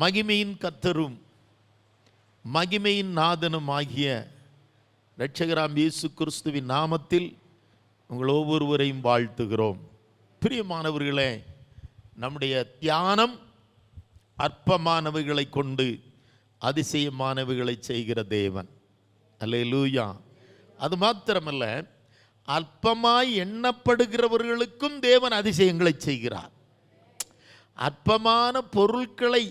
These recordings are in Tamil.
மகிமையின் கர்த்தரும் மகிமையின் நாதனும் ஆகிய இரட்சகராம் இயேசு கிறிஸ்துவின் நாமத்தில் உங்கள் ஒவ்வொருவரையும் வாழ்த்துகிறோம். பிரியமானவர்களே, நம்முடைய தியானம் அற்பமானவைகளை கொண்டு அதிசயமானவைகளை செய்கிற தேவன். அல்லேலூயா. அது மாத்திரமல்ல, அற்பமாய் எண்ணப்படுகிறவர்களுக்கும் தேவன் அதிசயங்களை செய்கிறார். அற்பமான பொருட்களை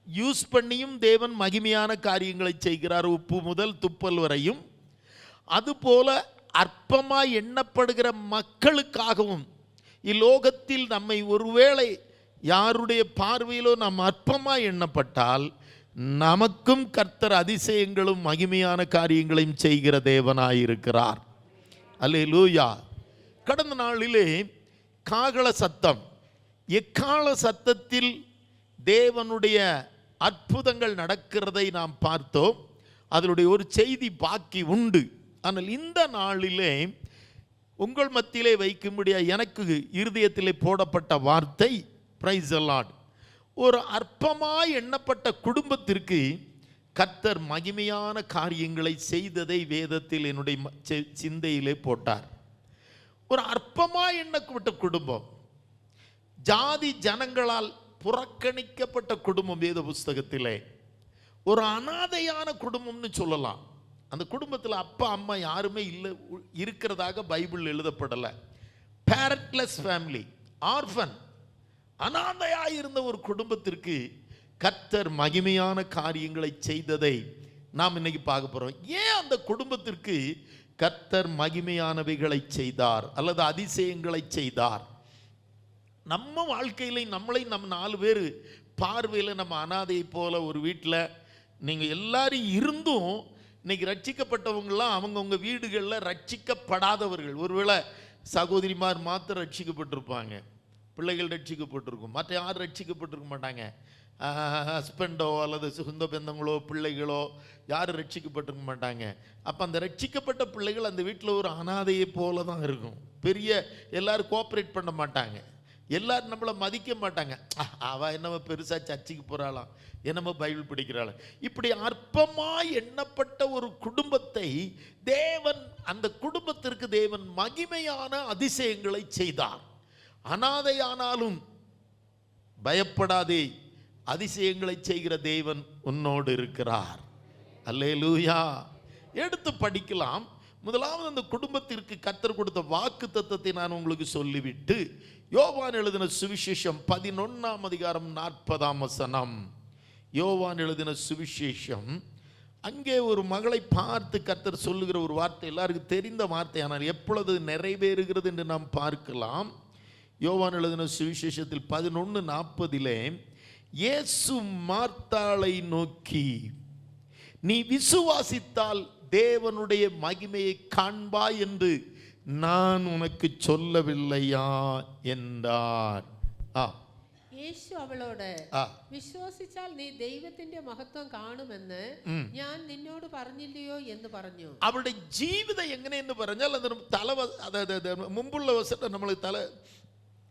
யூஸ் பண்ணியும் தேவன் மகிமையான காரியங்களை செய்கிறார், உப்பு முதல் துப்பல் வரையும். அதுபோல அற்பமாய் எண்ணப்படுகிற மக்களுக்காகவும் இலோகத்தில் நம்மை ஒருவேளை யாருடைய பார்வையிலோ நாம் அற்பமாய் எண்ணப்பட்டால் நமக்கும் கர்த்தர் அதிசயங்களும் மகிமையான காரியங்களையும் செய்கிற தேவனாயிருக்கிறார். அல்லேலூயா. கடந்த நாளிலே காகள சத்தம், எக்கால சத்தத்தில் தேவனுடைய அற்புதங்கள் நடக்கிறதை நாம் பார்த்தோம். அதனுடைய ஒரு செய்தி பாக்கி உண்டு. ஆனால் இந்த நாளிலே உங்கள் மத்தியிலே வைக்கும்படியாக எனக்கு இருதயத்திலே போடப்பட்ட வார்த்தை, பிரைஸ் தி லார்ட், ஒரு அற்பமாய் எண்ணப்பட்ட குடும்பத்திற்கு கர்த்தர் மகிமையான காரியங்களை செய்ததை வேதத்தில் என்னுடைய சிந்தையிலே போட்டார். ஒரு அற்பமாய் எண்ணப்பட்ட குடும்பம், ஜாதி ஜனங்களால் புறக்கணிக்கப்பட்ட குடும்பம், வேத புஸ்தகத்திலே ஒரு அனாதையான குடும்பம்னு சொல்லலாம். அந்த குடும்பத்தில் அப்பா அம்மா யாருமே இல்லை இருக்கிறதாக பைபிள் எழுதப்படலை. பேரண்ட்லெஸ் ஃபேமிலி, ஆர்ஃபன், அனாதையாக இருந்த ஒரு குடும்பத்திற்கு கர்த்தர் மகிமையான காரியங்களை செய்ததை நாம் இன்னைக்கு பார்க்க போகிறோம். ஏன் அந்த குடும்பத்திற்கு கர்த்தர் மகிமையானவைகளை செய்தார் அல்லது அதிசயங்களை செய்தார்? நம்ம வாழ்க்கையில் நம்ம 4 பேர் பார்வையில் நம்ம அனாதையை போல ஒரு வீட்டில் நீங்கள் எல்லாரும் இருந்தும் இன்னைக்கு ரட்சிக்கப்பட்டவங்களாம் அவங்கவுங்க வீடுகளில் ரட்சிக்கப்படாதவர்கள். ஒருவேளை சகோதரிமார் மாத்திரம் ரட்சிக்கப்பட்டிருப்பாங்க, பிள்ளைகள் ரட்சிக்கப்பட்டிருக்கும், மற்ற யாரும் ரட்சிக்கப்பட்டிருக்க மாட்டாங்க. ஹஸ்பண்டோ அல்லது சொந்த பந்தங்களோ பிள்ளைகளோ யாரும் ரட்சிக்கப்பட்டிருக்க மாட்டாங்க. அப்போ அந்த ரட்சிக்கப்பட்ட பிள்ளைகள் அந்த வீட்டில் ஒரு அனாதையை போல தான் இருக்கும். பெரிய எல்லாரும் கோஆப்ரேட் பண்ண மாட்டாங்க, எல்லாரும் நம்மளை மதிக்க மாட்டாங்க. அவள் என்னமோ பெருசாக சர்ச்சைக்கு போகிறாளாம், என்னமோ பைபிள் படிக்கிறாள். இப்படி அற்பமாய் எண்ணப்பட்ட ஒரு குடும்பத்தை தேவன், அந்த குடும்பத்திற்கு தேவன் மகிமையான அதிசயங்களை செய்தார். அனாதையானாலும் பயப்படாதே, அதிசயங்களை செய்கிற தேவன் உன்னோடு இருக்கிறார். அல்லேலூயா. எடுத்து படிக்கலாம். முதலாவது அந்த குடும்பத்திற்கு கர்த்தர் கொடுத்த வாக்கு தத்தத்தை நான் உங்களுக்கு சொல்லிவிட்டு, யோவான் எழுதின சுவிசேஷம் 11ஆம் அதிகாரம் 40ஆம் வசனம். யோவான் எழுதின சுவிசேஷம், அங்கே ஒரு மகளை பார்த்து கர்த்தர் சொல்லுகிற ஒரு வார்த்தை, எல்லாருக்கும் தெரிந்த வார்த்தை, ஆனால் எப்பொழுது நிறைவேறுகிறது என்று நாம் பார்க்கலாம். யோவான் எழுதின சுவிசேஷத்தில் 11:40 இயேசு மார்த்தாளை நோக்கி, நீ விசுவாசித்தால் தேவனுடைய மகிமையை காண்பாய் என்று நான் உனக்கு சொல்லவில்லையா என்றார். യേശു അവളോട്, വിശ്വസിച്ചാൽ നീ ദൈവത്തിന്റെ മഹത്വം കാണുമെന്ന് ഞാൻ നിന്നോട് പറഞ്ഞില്ലയോ എന്ന് പറഞ്ഞു. അവളുടെ ജീവിതം എങ്ങനെയെന്ന് പറഞ്ഞാൽ മുമ്പുള്ള വശത്തെ നമ്മൾ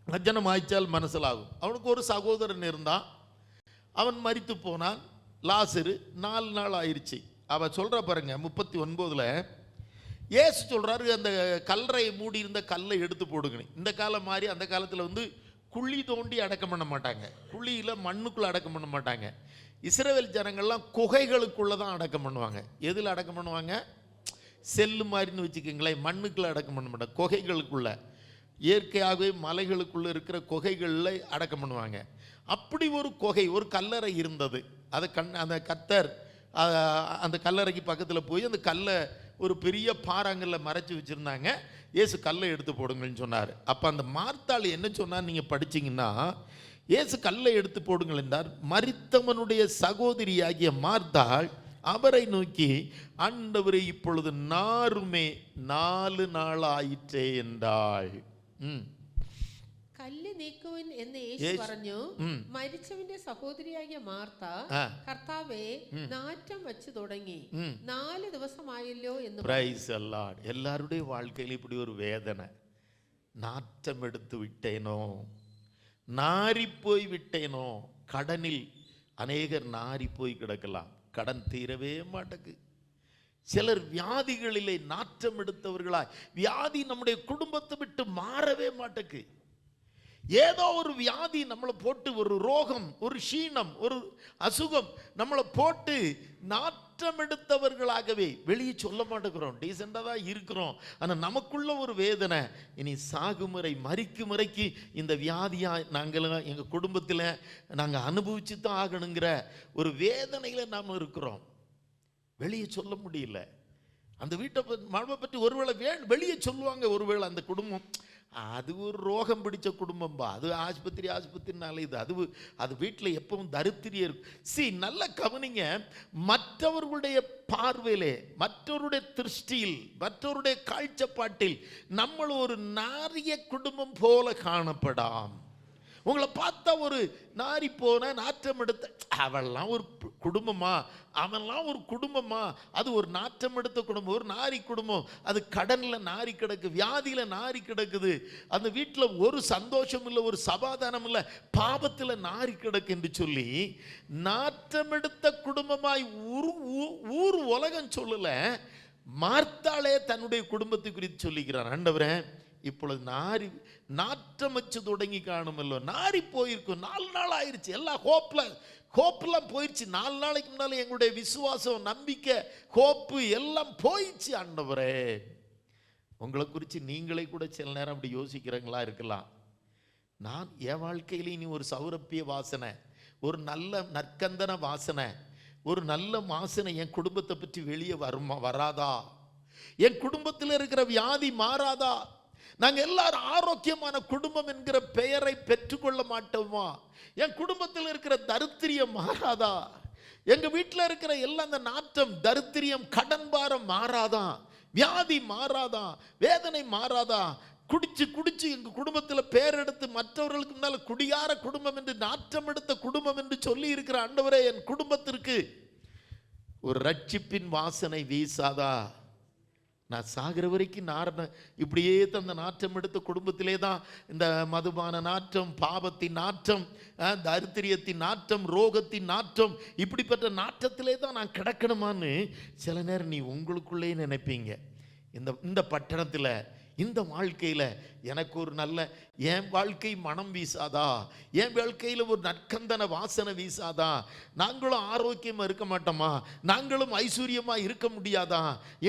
വചനം വായിച്ചാൽ മനസ്സിലാകും. அவனுக்கு ஒரு சகோதரன் இருந்தான், அவன் மரித்து போனான். லாசரு 4 நாள் ஆயிடுச்சு. அவ சொல்ற பாருங்க 39 இயேசு சொல்றாரு, அந்த கல்லறையை மூடி இருந்த கல்லை எடுத்து போடுங்க. இந்த காலம் மாதிரி அந்த காலத்தில் குழி தோண்டி அடக்கம் பண்ண மாட்டாங்க, குழியில் மண்ணுக்குள்ளே அடக்கம் பண்ண மாட்டாங்க. இஸ்ரவேல் ஜனங்கள்லாம் குகைகளுக்குள்ளே தான் அடக்கம் பண்ணுவாங்க. எதில் அடக்கம் பண்ணுவாங்க? செல்லு மாதிரின்னு வச்சுக்கோங்களேன், மண்ணுக்குள்ளே அடக்கம் பண்ண மாட்டாங்க, குகைகளுக்குள்ள, இயற்கையாகவே மலைகளுக்குள்ளே இருக்கிற குகைகளில் அடக்கம் பண்ணுவாங்க. அப்படி ஒரு குகை, ஒரு கல்லறை இருந்தது. அந்த கர்த்தர் அந்த கல்லறைக்கு பக்கத்தில் போய் அந்த கல்லை ஒரு பெரிய பாறாங்கல்ல மறைச்சி வச்சுருந்தாங்க. இயேசு கல்லை எடுத்து போடுங்கள்னு சொன்னார். அப்போ அந்த மார்த்தாள் என்ன சொன்னார் நீங்கள் படிச்சிங்கன்னா, இயேசு கல்லை எடுத்து போடுங்கள் என்றார். மரித்தவனுடைய சகோதரியாகிய மார்த்தாள் அவரை நோக்கி, ஆண்டவரே இப்பொழுது நாருமே 4 நாள் ஆயிற்றே என்றாள். കല്ല് നീക്കുവിൻ എന്ന് യേശു പറഞ്ഞു. മരിച്ചവന്റെ സഹോദരിയായ മാർത്ത, കർത്താവേ നാറ്റം വെച്ചു തുടങ്ങി, 4 ദിവസമായല്ലോ എന്ന്. Praise the Lord. എല്ലാവരുടെയും வாழ்க்கையில் இப்படி ஒரு வேதனை, நாற்றம் எடுத்து விட்டேனோ, நாறிப்போய் விட்டேனோ, கடனில் அநேகர் நாரி போய் கிடக்கலாம், கடன் தீரவே மாட்டேங்குது. சிலர் வியாதிகளிலே நாற்றம் எடுத்தவர்களாய், வியாதி நம்முடைய குடும்பத்தை விட்டு மாறவே மாட்டேங்குது. ஏதோ ஒரு வியாதி நம்மளை போட்டு, ஒரு ரோகம், ஒரு க்ஷீணம், ஒரு அசுகம் நம்மளை போட்டு நாற்றம் எடுத்தவர்களாகவே வெளியே சொல்ல மாட்டேங்கிறோம். டீசெண்டாக தான் இருக்கிறோம், ஆனால் நமக்குள்ள ஒரு வேதனை. இனி சாகுமுறை, மரிக்கும் முறைக்கு இந்த வியாதியாக நாங்கள் எங்கள் குடும்பத்தில் நாங்கள் அனுபவிச்சு தான் ஆகணுங்கிற ஒரு வேதனையில் நாம் இருக்கிறோம். வெளியே சொல்ல முடியல. அந்த வீட்டை மழை பற்றி ஒருவேளை வெளியே சொல்லுவாங்க, ஒருவேளை அந்த குடும்பம் அது ஒரு ரோகம் பிடிச்ச குடும்பம்பா, அது ஆஸ்பத்திரினால இது அது வீட்டில் எப்பவும் தரித்திரியே இருக்கும். நல்ல கவனிங்க, மற்றவர்களுடைய பார்வையிலே, மற்றவருடைய திருஷ்டியில், மற்றவருடைய காழ்ச்சப்பாட்டில் நம்ம ஒரு நாரிய குடும்பம் போல காணப்படாம். உங்களை பார்த்தா ஒரு நாரி போன நாற்றம் எடுத்த, அவெல்லாம் ஒரு குடும்பமா, அவன்லாம் ஒரு குடும்பமா, அது ஒரு நாற்றம் எடுத்த குடும்பம், ஒரு நாரி குடும்பம். அது கடனில் நாரி கிடக்கு, வியாதியில் நாரி கிடக்குது, அந்த வீட்டில் ஒரு சந்தோஷம் இல்லை, ஒரு சமாதானம் இல்லை, பாபத்தில் நாரி கிடக்கு என்று சொல்லி நாற்றம் எடுத்த குடும்பமாய் ஊர் உலகம் சொல்லல. மார்த்தாளே தன்னுடைய குடும்பத்தை குறித்து சொல்லிக்கிறார். ஆண்டவரே, இப்பொழுது நாற்றம் வச்சு தொடங்கி காணுமல்லோ, நாரி போயிருக்கும், 4 நாள் ஆயிடுச்சு, எல்லாம் ஹோப்லாம் போயிடுச்சு. 4 நாளைக்கு முன்னால எங்களுடைய விசுவாசம், நம்பிக்கை, ஹோப்பு எல்லாம் போயிடுச்சு. ஆண்டவரே, உங்களை குறித்து நீங்களே கூட சில நேரம் அப்படி யோசிக்கிறீங்களா இருக்கலாம். நான் என் வாழ்க்கையில இனி ஒரு சௌரப்பிய வாசனை, ஒரு நல்ல நற்கந்தன வாசனை, ஒரு நல்ல வாசனை என் குடும்பத்தை பற்றி வெளியே வராதா? என் குடும்பத்தில் இருக்கிற வியாதி மாறாதா? நாங்கள் எல்லாரும் ஆரோக்கியமான குடும்பம் என்கிற பெயரை பெற்றுக்கொள்ள மாட்டோமா? என் குடும்பத்தில் இருக்கிற தரித்திரியம் மாறாதா? எங்க வீட்டில் இருக்கிற எல்லாம் அந்த நாற்றம், தரித்திரியம், கடன் பாரம் மாறாதா? வியாதி மாறாதா? வேதனை மாறாதா? குடிச்சு எங்க குடும்பத்தில் பேர் எடுத்து மற்றவர்களுக்கு முன்னால் குடியார குடும்பம் என்று, நாற்றம் எடுத்த குடும்பம் என்று சொல்லி இருக்கிற ஆண்டவரே, என் குடும்பத்திற்கு ஒரு ரட்சிப்பின் வாசனை வீசாதா? நான் சாகிற வரைக்கும் இப்படியே அந்த நாற்றம் எடுத்த குடும்பத்திலே தான் இந்த மதுபான நாற்றம், பாவத்தின் நாற்றம், தரித்திரியத்தின் நாற்றம், ரோகத்தின் நாற்றம், இப்படிப்பட்ட நாற்றத்திலே தான் நான் கிடக்கணுமான்னு சில நேரம் நீ உங்களுக்குள்ளே நினைப்பீங்க. இந்த பட்டணத்தில், இந்த வாழ்க்கையில் எனக்கு ஒரு நல்ல, என் வாழ்க்கை மனம் வீசாதா? என் வாழ்க்கையில் ஒரு நற்கந்தன வாசனை வீசாதா? நாங்களும் ஆரோக்கியமாக இருக்க மாட்டோமா? நாங்களும் ஐஸ்வர்யமாக இருக்க முடியாதா?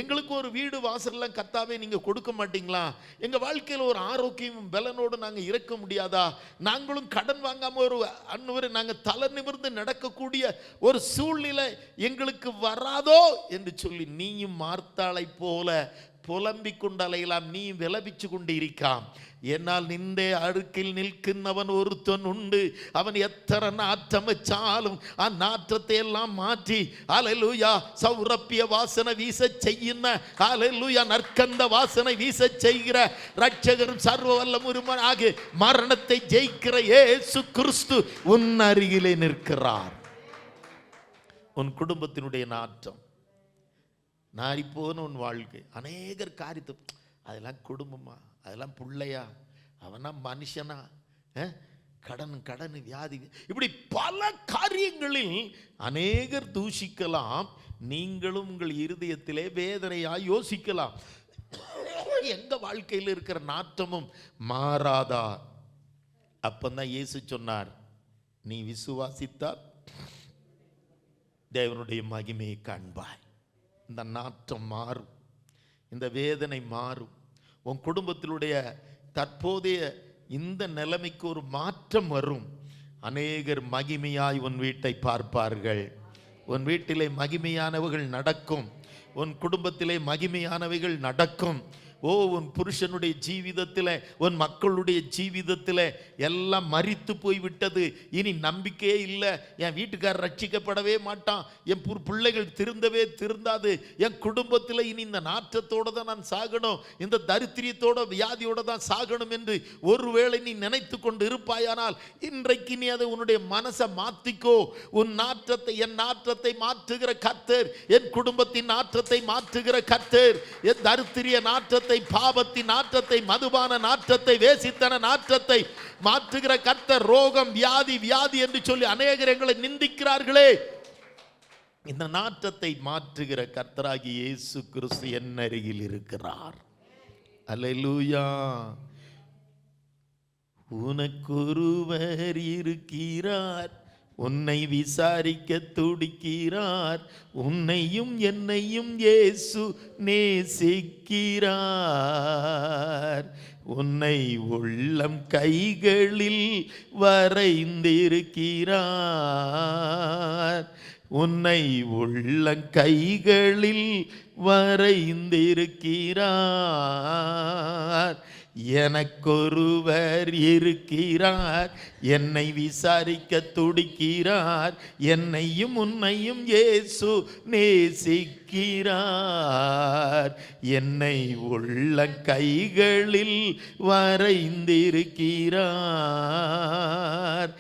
எங்களுக்கு ஒரு வீடு வாசல்லாம் கர்த்தாவே நீங்கள் கொடுக்க மாட்டீங்களா? எங்கள் வாழ்க்கையில் ஒரு ஆரோக்கியமும் பலனோடு நாங்கள் இருக்க முடியாதா? நாங்களும் கடன் வாங்காமல் ஒரு நாங்கள் தலை நிமிர்ந்து நடக்கக்கூடிய ஒரு சூழ்நிலை எங்களுக்கு வராதோ என்று சொல்லி நீயும் மார்த்தாளை போல புலம்பிக் கொண்டலையெல்லாம் நீ விலபிச்சு கொண்டு இருக்காம். என்னால் நின்றே அடுக்கில் நிற்கின்றவன் ஒருத்தன் உண்டு, அவன் எத்தனை நாற்றம் வச்சாலும் அந்நாற்றத்தை எல்லாம் மாற்றி ஹல்லேலூயா சௌரப்பிய வாசனை வீச செய்யுന്ന, ஹல்லேலூயா நற்கந்த வாசனை வீச செய்கிற இரட்சகரும் சர்வ வல்லமுமாகிய மரணத்தை ஜெயிக்கிற இயேசு கிறிஸ்து உன் அருகிலே நிற்கிறார். உன் குடும்பத்தினுடைய நாற்றம் நாரிப்போன உன் வாழ்க்கை, அநேகர் காரியத்தை, அதெல்லாம் குடும்பமா, அதெல்லாம் பிள்ளையா, அவனா மனுஷனா, கடன் வியாதி, இப்படி பல காரியங்களில் அநேகர் தூஷிக்கலாம். நீங்களும் உங்கள் இருதயத்திலே வேதனையாய் யோசிக்கலாம், எங்க வாழ்க்கையில் இருக்கிற நாற்றமும் மாறாதா? அப்பந்தான் இயேசு சொன்னார், நீ விசுவாசித்தால் தேவனுடைய மகிமையை காண்பாய். இந்த நாற்றம் மாறும், இந்த வேதனை மாறும். உன் குடும்பத்தினுடைய தற்போதைய இந்த நிலைமைக்கு ஒரு மாற்றம் வரும். அநேகர் மகிமையாய் உன் வீட்டை பார்ப்பார்கள். உன் வீட்டிலே மகிமையானவைகள் நடக்கும், உன் குடும்பத்திலே மகிமையானவைகள் நடக்கும். உன் புருஷனுடைய ஜீவிதத்தில், உன் மக்களுடைய ஜீவிதத்தில் எல்லாம் மரித்து போய்விட்டது, இனி நம்பிக்கையே இல்லை, என் வீட்டுக்காரர் ரட்சிக்கப்படவே மாட்டான், என் பிள்ளைகள் திருந்தாது, என் குடும்பத்தில் இனி இந்த நாற்றத்தோடு தான் நான் சாகணும், இந்த தரித்திரியத்தோட வியாதியோடு தான் சாகணும் என்று ஒருவேளை நீ நினைத்து கொண்டு இருப்பாயானால் இன்றைக்கு நீ அதை உன்னுடைய மனசை மாற்றிக்கோ. உன் நாற்றத்தை, என் நாற்றத்தை மாற்றுகிற கர்த்தர், என் குடும்பத்தின் நாற்றத்தை மாற்றுகிற கர்த்தர், என் தரித்திரிய நாற்றத்தை நாற்றத்தை, பாவத்தின் நாற்றத்தை, மதுபான நாற்றத்தை, வேசித்தன நாற்றத்தை மாற்றுகிற கர்த்தர். ரோகம், வியாதி வியாதி என்று சொல்லி அநேகர் எங்களை நிந்திக்கிறார்களே, இந்த நாற்றத்தை மாற்றுகிற கர்த்தராகி இயேசு கிறிஸ்து என் அருகில் இருக்கிறார். அல்லேலூயா. உனக்கொருவர் இருக்கிறார், உன்னை விசாரிக்க துடிக்கிறார், உன்னையும் என்னையும் இயேசு நேசிக்கிறார். உன்னை உள்ளம் கைகளில் வரைந்திருக்கிறார், உன்னை உள்ளங்கைகளில் வரைந்திருக்கிறார். எனக்கொருவர் இருக்கிறார், என்னை விசாரிக்க துடிக்கிறார், என்னையும் உன்னையும் இயேசு நேசிக்கிறார். என்னை உள்ளங்கைகளில் வரைந்திருக்கிறார்,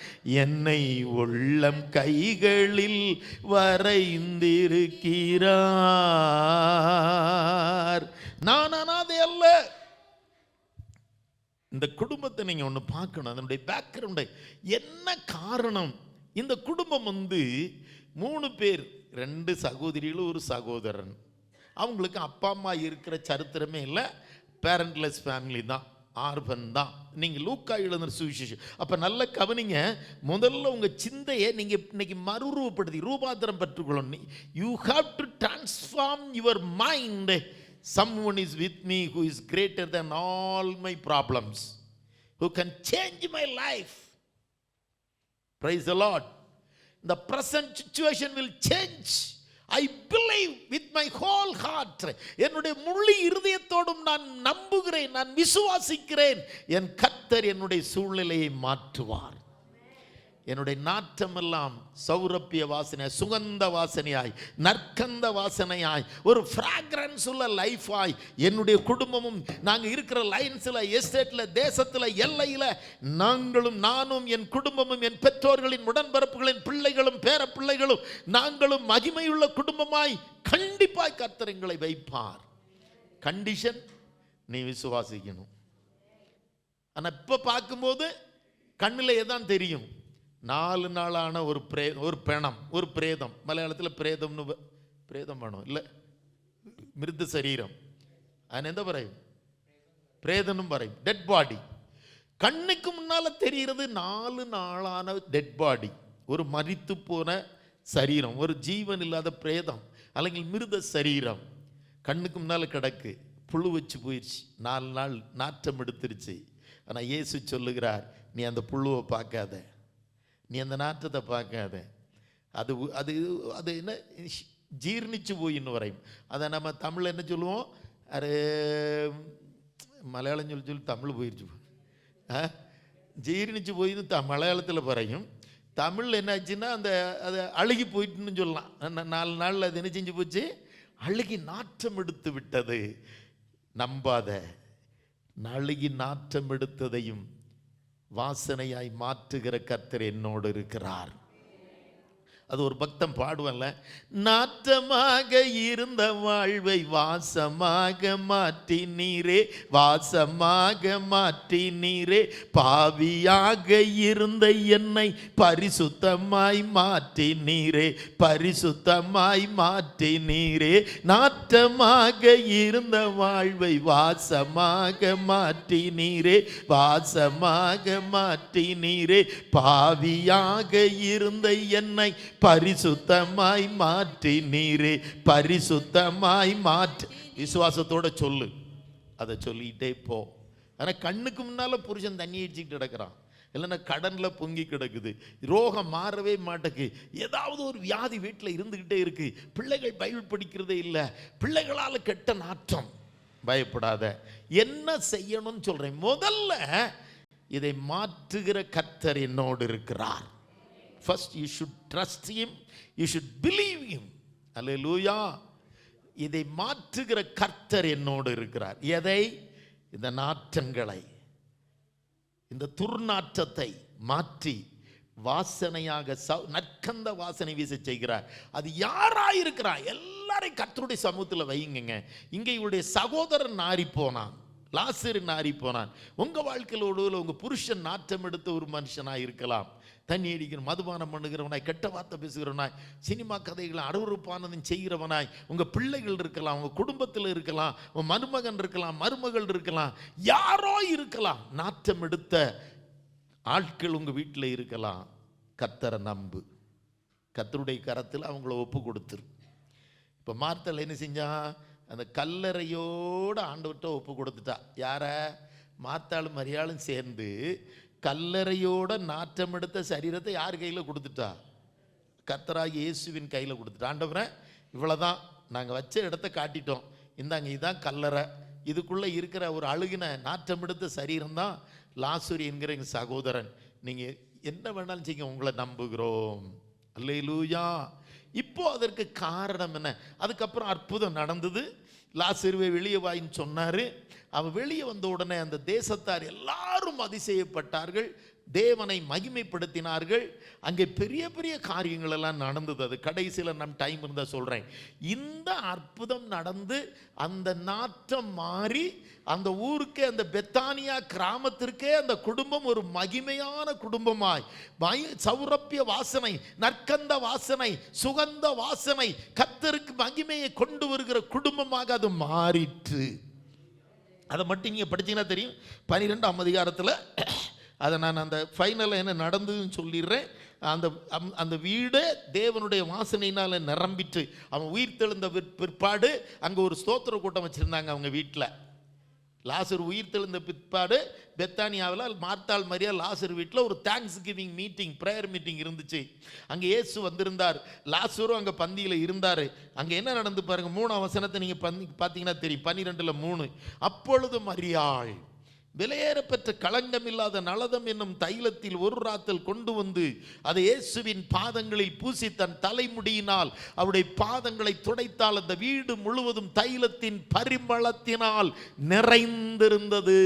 என்னை உள்ளம் கைகளில் வரைந்திருக்கிறார். நான் அனாதை அல்ல. இந்த குடும்பத்தை நீங்க ஒன்று பார்க்கணும், அதனுடைய பேக்ரவுண்டை. என்ன காரணம்? இந்த குடும்பம் 3 பேர், 2 சகோதரிகளும் ஒரு சகோதரன். அவங்களுக்கு அப்பா அம்மா இருக்கிற சரித்திரமே இல்லை, பேரண்ட்லெஸ் ஃபேமிலி தான், ஆர்பன் தான். நீங்கள் லூக்கா எழுதுகிற சுவிசேஷம். அப்போ நல்ல கவனிங்க, முதல்ல உங்கள் சிந்தையை நீங்கள் இன்னைக்கு மறுரூபப்படுத்தி ரூபாந்தரம் பெற்றுக்கொள்ளணும். You have to transform your mind. Someone is with me who is greater than all my problems, who can change my life. Praise the Lord. The present situation will change. I believe with my whole heart. என்னுடைய முழு இருதயத்தோடும் நான் நம்புகிறேன், நான் விசுவாசிக்கிறேன், என் கர்த்தர் என்னுடைய சூழ்நிலையை மாற்றுவார். என்னுடைய நாற்றமெல்லாம் சௌரப்பிய வாசனை, சுகந்த வாசனையாய், நற்கந்த வாசனையாய், ஒரு ஃப்ராக்ரன்ஸ் உள்ள லைஃபாய் என்னுடைய குடும்பமும், நாங்கள் இருக்கிற லைன்ஸில், எஸ்டேட்டில், தேசத்தில், எல்லையில் நாங்களும், நானும், என் குடும்பமும், என் பெற்றோர்களின் உடன்பிறப்புகளின் பிள்ளைகளும் பேர பிள்ளைகளும் நாங்களும் மகிமையுள்ள குடும்பமாய் கண்டிப்பாய் கர்த்தர் எங்களை வைப்பார். கண்டிஷன், நீ விசுவாசிக்கணும். ஆனால் இப்போ பார்க்கும்போது கண்ணில் எதான் தெரியும்? 4 நாளான ஒரு பிணம், ஒரு பிரேதம். மலையாளத்தில் பிரேதம்னு, பிரேதம் வேணும் இல்லை, மிருத சரீரம். அது எந்த பறையும்? பிரேதனும் பறையும். Dead body. கண்ணுக்கு முன்னால் தெரிகிறது 4 நாளான டெட் பாடி, ஒரு மரித்து போன சரீரம், ஒரு ஜீவன் இல்லாத பிரேதம் அல்லது மிருத சரீரம் கண்ணுக்கு முன்னால் கிடக்கு. புழு வச்சு போயிடுச்சு, 4 நாள் நாற்றம் எடுத்துருச்சு. ஆனால் இயேசு சொல்லுகிறார், நீ அந்த புழுவை பார்க்காத, நீ அந்த நாற்றத்தை பார்க்காத. அது அது அது என்ன, ஜீர்ணிச்சு போயின்னு வரையும். அதை நம்ம தமிழ் என்ன சொல்லுவோம்? அது மலையாளம் சொல்லி தமிழ் போயிடுச்சு, ஜீர்ணிச்சு போயின்னு மலையாளத்தில் பறையும். தமிழ் என்னாச்சுன்னா அந்த அது அழுகி போயிட்டுன்னு சொல்லலாம். 4 நாள் அது என்ன செஞ்சு போச்சு? அழுகி நாற்றம் எடுத்து விட்டது. நம்பாத. அழுகி நாற்றம் எடுத்ததையும் வாசனையாய் மாற்றுகிற கர்த்தர் என்னோடு இருக்கிறார். அது ஒரு பக்தன் பாடுவல்ல, நாற்றமாக இருந்த வாழ்வை வாசமாக மாற்றி நீரே, வாசமாக மாற்றி நீரே, பாவியாக இருந்த என்னை பரிசுத்தமாய் மாற்றி நீரே, பரிசுத்தமாய் மாற்றி நீரே, நாற்றமாக இருந்த வாழ்வை வாசமாக மாற்றி நீரே, வாசமாக மாற்றி நீரே, பாவியாக இருந்த என்னை பரிசுத்தமாய் மாற்றி நீரே, பரிசுத்தமாய் மாற்றி. விசுவாசத்தோட சொல்லு, அதை சொல்லிட்டே போ. ஆனால் கண்ணுக்கு முன்னால புருஷன் தண்ணி அடிச்சுக்கிட்டு கிடக்கிறான், இல்லைன்னா கடனில் பொங்கி கிடக்குது, ரோகம் மாறவே மாட்டேக்கு, ஏதாவது ஒரு வியாதி வீட்டில் இருந்துக்கிட்டே இருக்கு, பிள்ளைகள் பைபிள் படிக்கிறதே இல்லை, பிள்ளைகளால் கெட்ட நாற்றம். பயப்படாத. என்ன செய்யணும்னு சொல்றேன். முதல்ல இதை மாற்றுகிற கர்த்தர் என்னோடு இருக்கிறார். First you should trust him, you should believe him. Hallelujah. இதை மாற்றுகிற கர்த்தர் என்னோடு இருக்கிறார். எதை? இந்த நாற்றங்களை, இந்த துர்நாற்றத்தை மாற்றி வாசனையாக நற்கந்த வாசனை வீச செய்கிறார். அது யாராயிருக்கிறார்? எல்லா எல்லாரையும் கர்த்தருடைய சமூகத்தில் வைங்க. இங்கே இவருடைய சகோதரன் நாரி போனான், லாசரு நாரி போனான். உங்கள் வாழ்க்கையில் உங்கள் புருஷன் நாற்றம் எடுத்த ஒரு மனுஷனாக இருக்கலாம். தண்ணி அடிக்கிற, மதுபானம் பண்ணுகிறவனாய், கெட்ட வார்த்தை பேசுகிறவனாய், சினிமா கதைகளை அருவருப்பானதும் செய்கிறவனாய் உங்கள் பிள்ளைகள் இருக்கலாம், உங்கள் குடும்பத்தில் இருக்கலாம், உங்கள் மருமகன் இருக்கலாம், மருமகள் இருக்கலாம், யாரோ இருக்கலாம். நாற்றம் எடுத்த ஆட்கள் உங்கள் வீட்டில் இருக்கலாம். கர்த்தரை நம்பு, கர்த்தருடைய கரத்தில் அவங்கள ஒப்பு கொடுத்துரு. இப்போ மார்த்தல் என்ன செஞ்சா? அந்த கல்லறையோடு ஆண்டவர்கிட்ட ஒப்பு கொடுத்துட்டா. யார? மார்த்தாளும் மரியாளும் சேர்ந்து கல்லறையோட நாற்றம் எடுத்த சரீரத்தை யார் கையில் கொடுத்துட்டா? கர்த்தராகிய இயேசுவின் கையில் கொடுத்துட்டா. ஆண்டவரே, இவ்வளோதான், நாங்கள் வச்ச இடத்த காட்டிட்டோம், இந்தாங்க, இதுதான் கல்லறை, இதுக்குள்ளே இருக்கிற ஒரு அழுகின நாற்றம் எடுத்த சரீரம் தான் லாசரு என்கிற எங்கள் சகோதரன், நீங்கள் என்ன வேணாலும் செய்யுங்க, உங்களை நம்புகிறோம். அல்லேலூயா. இப்போ அதற்கு காரணம் என்ன? அதுக்கப்புறம் அற்புதம் நடந்தது. லாசருவை வெளியே வாயின்னு சொன்னார். அவன் வெளியே வந்த உடனே அந்த தேசத்தார் எல்லாரும் அதிசயப்பட்டார்கள், தேவனை மகிமைப்படுத்தினார்கள். அங்கே பெரிய பெரிய காரியங்கள் எல்லாம் நடந்தது. அது கடைசியில் நம் டைம் இருந்தால் சொல்கிறேன். இந்த அற்புதம் நடந்து அந்த நாற்றம் மாறி அந்த ஊருக்கே, அந்த பெத்தானியா கிராமத்திற்கே அந்த குடும்பம் ஒரு மகிமையான குடும்பமாய், சௌரப்பிய வாசனை, நற்கந்த வாசனை, சுகந்த வாசனை, கர்த்தருக்கு மகிமையை கொண்டு வருகிற குடும்பமாக அது மாறிற்று. அதை மட்டும் நீங்கள் படித்தீங்கன்னா தெரியும். 12ஆம் அதிகாரத்தில் அதை நான் அந்த ஃபைனலில் என்ன நடந்ததுன்னு சொல்லிடுறேன். அந்த வீடு தேவனுடைய வாசனையினால் நிரம்பிட்டு, அவன் உயிர் தெழுந்த பிற்பாடு அங்கே ஒரு ஸ்தோத்திர கூட்டம் வச்சுருந்தாங்க அவங்க வீட்டில். லாசர் உயிர் தெழுந்த பிற்பாடு பெத்தானியாவில் மார்த்தாள் மரியா லாசர் வீட்டில் ஒரு thanks giving meeting, prayer meeting இருந்துச்சு. அங்கே இயேசு வந்திருந்தார், லாசரும் அங்கே பந்தியில் இருந்தார். அங்கே என்ன நடந்து பாருங்கள், 3ஆம் வசனத்தை நீங்கள் பார்த்தீங்கன்னா தெரியும். 12:3. அப்பொழுது மரியாள் விலையேறப்பெற்ற களங்கமில்லாத நலதம் என்னும் தைலத்தில் ஒரு ராத்தல் கொண்டு வந்து அதை இயேசுவின் பாதங்களில் பூசி தன் தலைமுடியினால் அவருடைய பாதங்களை துடைத்தால் அந்த வீடு முழுவதும் தைலத்தின் பரிமளத்தினால் நிறைந்திருந்தது.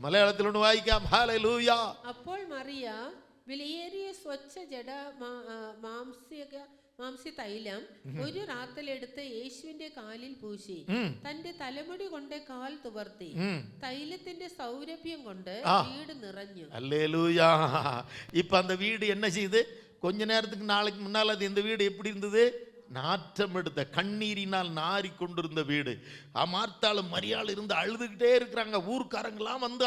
மலையாளத்தில் ஒன்று வாய்க்காம். ஹல்லேலூயா. അപ്പോൾ മറിയ വിലയേറിയ സ്വച്ഛ ജഡ മാംസ്യ തൈലം ഒരു റാത്തലെടുത്ത് യേശുവിന്റെ കാലിൽ പൂശി തന്റെ തലമുടി കൊണ്ട് കാൽ തുവർത്തി தைலത്തിന്റെ സൗരഭ്യം കൊണ്ട് വീട് നിറഞ്ഞു. அல்லேலூயா. இப்ப அந்த வீடு என்ன செய்யுது? கொஞ்ச நேரத்துக்கு நாளைக்கு முன்னால் அது இந்த வீடு எப்படி இருந்தது? நாற்றம் எடுத்த, கண்ணீரினால் நாரி கொண்டிருந்த வீடு. மார்த்தாளும் மரியாள் இருந்து அழுதுகிட்டே இருக்கிறாங்க. ஊர்க்காரங்களாம் வந்து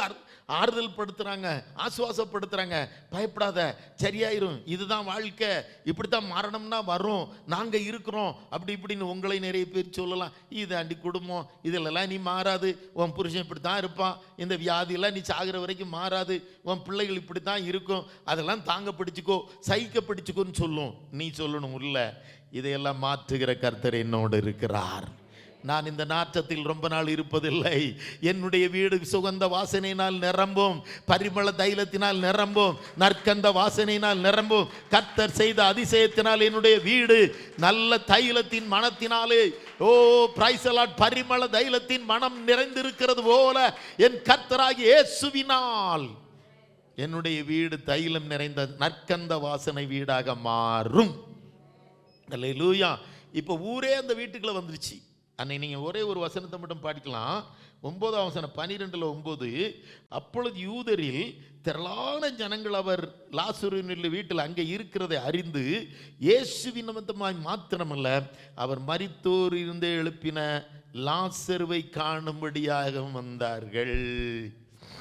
ஆறுதல் படுத்துறாங்க, ஆசுவாசப்படுத்துறாங்க. பயப்படாத, சரியாயிரும், இதுதான் வாழ்க்கை, இப்படித்தான் மரணம்னா வரும், நாங்க இருக்கிறோம், அப்படி இப்படின்னு உங்களை நிறைய பேர் சொல்லலாம். இதாண்டி குடும்பம், இதிலெல்லாம் நீ மாறாது, உன் புருஷன் இப்படித்தான் இருப்பான், இந்த வியாதியெல்லாம் நீ சாகிற வரைக்கும் மாறாது, உன் பிள்ளைகள் இப்படித்தான் இருக்கும், அதெல்லாம் தாங்க பிடிச்சிக்கோ, சகிக்க பிடிச்சிக்கோன்னு சொல்லும். நீ சொல்லணும், இல்லை, இதையெல்லாம் மாற்றுகிற கர்த்தர் என்னோடு இருக்கிறார். நான் இந்த நாற்றத்தில் ரொம்ப நாள் இருப்பதில்லை. என்னுடைய வீடு சுகந்த வாசனையினால் நிரம்பும், பரிமள தைலத்தினால் நிரம்பும், நற்கந்த வாசனையினால் நிரம்பும். கர்த்தர் செய்த அதிசயத்தினால் என்னுடைய வீடு நல்ல தைலத்தின் மனத்தினாலே, ஓ பிரைஸ் தி லார்ட், பரிமள தைலத்தின் மனம் நிறைந்திருக்கிறது போல என் கர்த்தராகிய இயேசுவினால் என்னுடைய வீடு தைலம் நிறைந்த நற்கந்த வாசனை வீடாக மாறும். அல்லேலூயா. இப்போ ஊரே அந்த வீட்டுக்குள்ள வந்துருச்சு. அன்னைக்கு நீங்கள் ஒரே ஒரு வசனத்தை மட்டும் படிக்கலாம். 9ஆம் வசனம் 12:9. அப்பொழுது யூதரில் திரளான ஜனங்கள் அவர் லாசருவின் வீட்டில் அங்கே இருக்கிறதை அறிந்து இயேசுவின் நிமித்தமாய் மாத்திரமல்ல, அவர் மரித்தோர் இருந்து எழுப்பின லாசருவை காணும்படியாக வந்தார்கள்.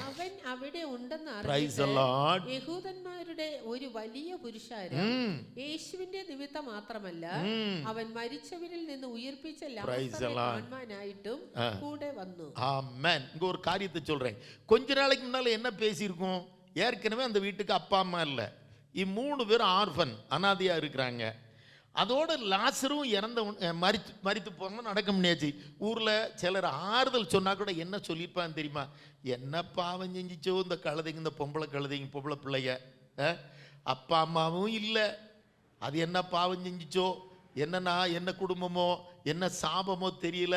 അവൻ അവിടെ ഉണ്ടെന്ന് അറിഞ്ഞിട്ട് യഹൂദന്മാരുടെ ഒരു വലിയ പുരുഷാരം യേശുവിന്റെ നിമിത്തം മാത്രമല്ല അവൻ മരിച്ചവരിൽ നിന്ന് ഉയർപ്പിച്ച ലാസറെ കാണാനായിട്ടും കൂടെ വന്നു. ஆமென். இங்க ஒரு காரியத்தை சொல்றேன். கொஞ்ச நாளைக்கு முன்னால என்ன பேசியிருக்கோம்? ஏற்கனவே அந்த வீட்டுக்கு அப்பா அம்மா இல்லை, 3 பேரும் ஆர்ஃபன், அனாதையா இருக்கிறாங்க. அதோடு லாசரும் மரித்து போன நடக்க முடியாச்சு. ஊரில் சிலர் ஆறுதல் சொன்னா கூட என்ன சொல்லியிருப்பான்னு தெரியுமா? என்ன பாவம் செஞ்சிச்சோ இந்த கழுதைங்க, இந்த பொம்பளை கழுதைங்க, பொம்பளை பிள்ளைய, அப்பா அம்மாவும் இல்லை, அது என்ன பாவம் செஞ்சிச்சோ, என்னன்னா என்ன குடும்பமோ என்ன சாபமோ தெரியல.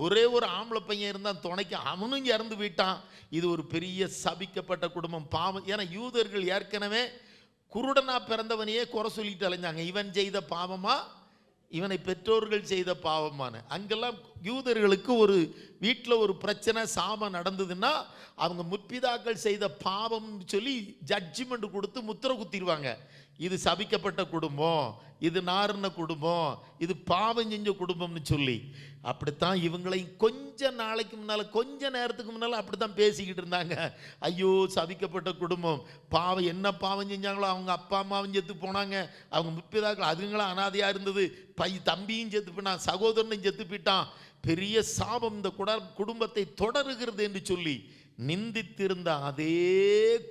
ஒரே ஒரு ஆம்பளை பையன் இருந்தான் துணைக்கு, அவனும் இறந்து போயிட்டான். இது ஒரு பெரிய சபிக்கப்பட்ட குடும்பம், பாவம். ஏன்னா யூதர்கள் ஏற்கனவே குருடனா பிறந்தவனையே குறை சொல்லிட்டு அலைஞ்சாங்க. இவன் செய்த பாவமா இவனை பெற்றோர்கள் செய்த பாவமான. அங்கெல்லாம் யூதர்களுக்கு ஒரு வீட்டில் ஒரு பிரச்சனை சாபம் நடந்ததுன்னா அவங்க முற்பிதாக்கள் செய்த பாவம் சொல்லி ஜட்ஜ்மெண்ட் கொடுத்து முத்திரை குத்திடுவாங்க. இது சபிக்கப்பட்ட குடும்பம், இது நார்ன குடும்பம், இது பாவம் செஞ்ச குடும்பம்னு சொல்லி. அப்படித்தான் இவங்களையும் கொஞ்ச நாளைக்கு முன்னால், கொஞ்ச நேரத்துக்கு முன்னால் அப்படித்தான் பேசிக்கிட்டு இருந்தாங்க. ஐயோ சபிக்கப்பட்ட குடும்பம், பாவம், என்ன பாவம் செஞ்சாங்களோ, அவங்க அப்பா அம்மாவும் செத்து போனாங்க, அவங்க முற்பிதாக்கள் அதுங்களும் அனாதையாக இருந்தது, தம்பியும் செத்து போயிட்டான், சகோதரனும் செத்து போயிட்டான், பெரிய சாபம் இந்த குடும்பத்தை தொடருகிறது என்று சொல்லி நிந்தித்திருந்த அதே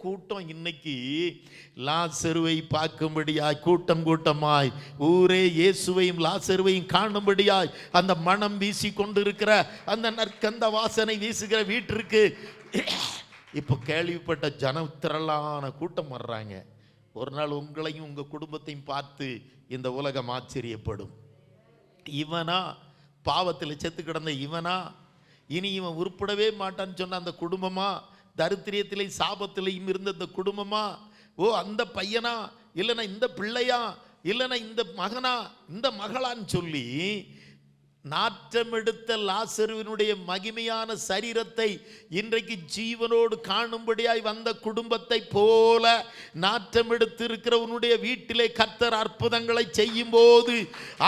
கூட்டம் இன்னைக்கு லாசருவை பார்க்கும்படியாய் கூட்டம் கூட்டமாய் ஊரே இயேசுவையும் லாசருவையும் காணும்படியாய் அந்த மனம் வீசி கொண்டிருக்கிற அந்த நற்கந்த வாசனை வீசுகிற வீட்டிற்கு இப்போ கேள்விப்பட்ட ஜனத்திரளான கூட்டம் வர்றாங்க. ஒரு நாள் உங்களையும் உங்கள் குடும்பத்தையும் பார்த்து இந்த உலகம் ஆச்சரியப்படும். இவனா பாவத்தில் செத்து கிடந்த இவனா, இனி இவன் உருப்படவே மாட்டான்னு சொன்ன அந்த குடும்பமா, தரித்திரியத்திலையும் சாபத்திலையும் இருந்த இந்த குடும்பமா, ஓ அந்த பையனா, இல்லைன்னா இந்த பிள்ளையா, இல்லைன்னா இந்த மகனா, இந்த மகளான்னு சொல்லி நாற்றமெடுத்த லாசருவினுடைய மகிமையான சரீரத்தை இன்றைக்கு ஜீவனோடு காணும்படியாய் வந்த குடும்பத்தை போல நாற்றமெடுத்து இருக்கிறவனுடைய வீட்டிலே கர்த்தர் அற்புதங்களை செய்யும் போது,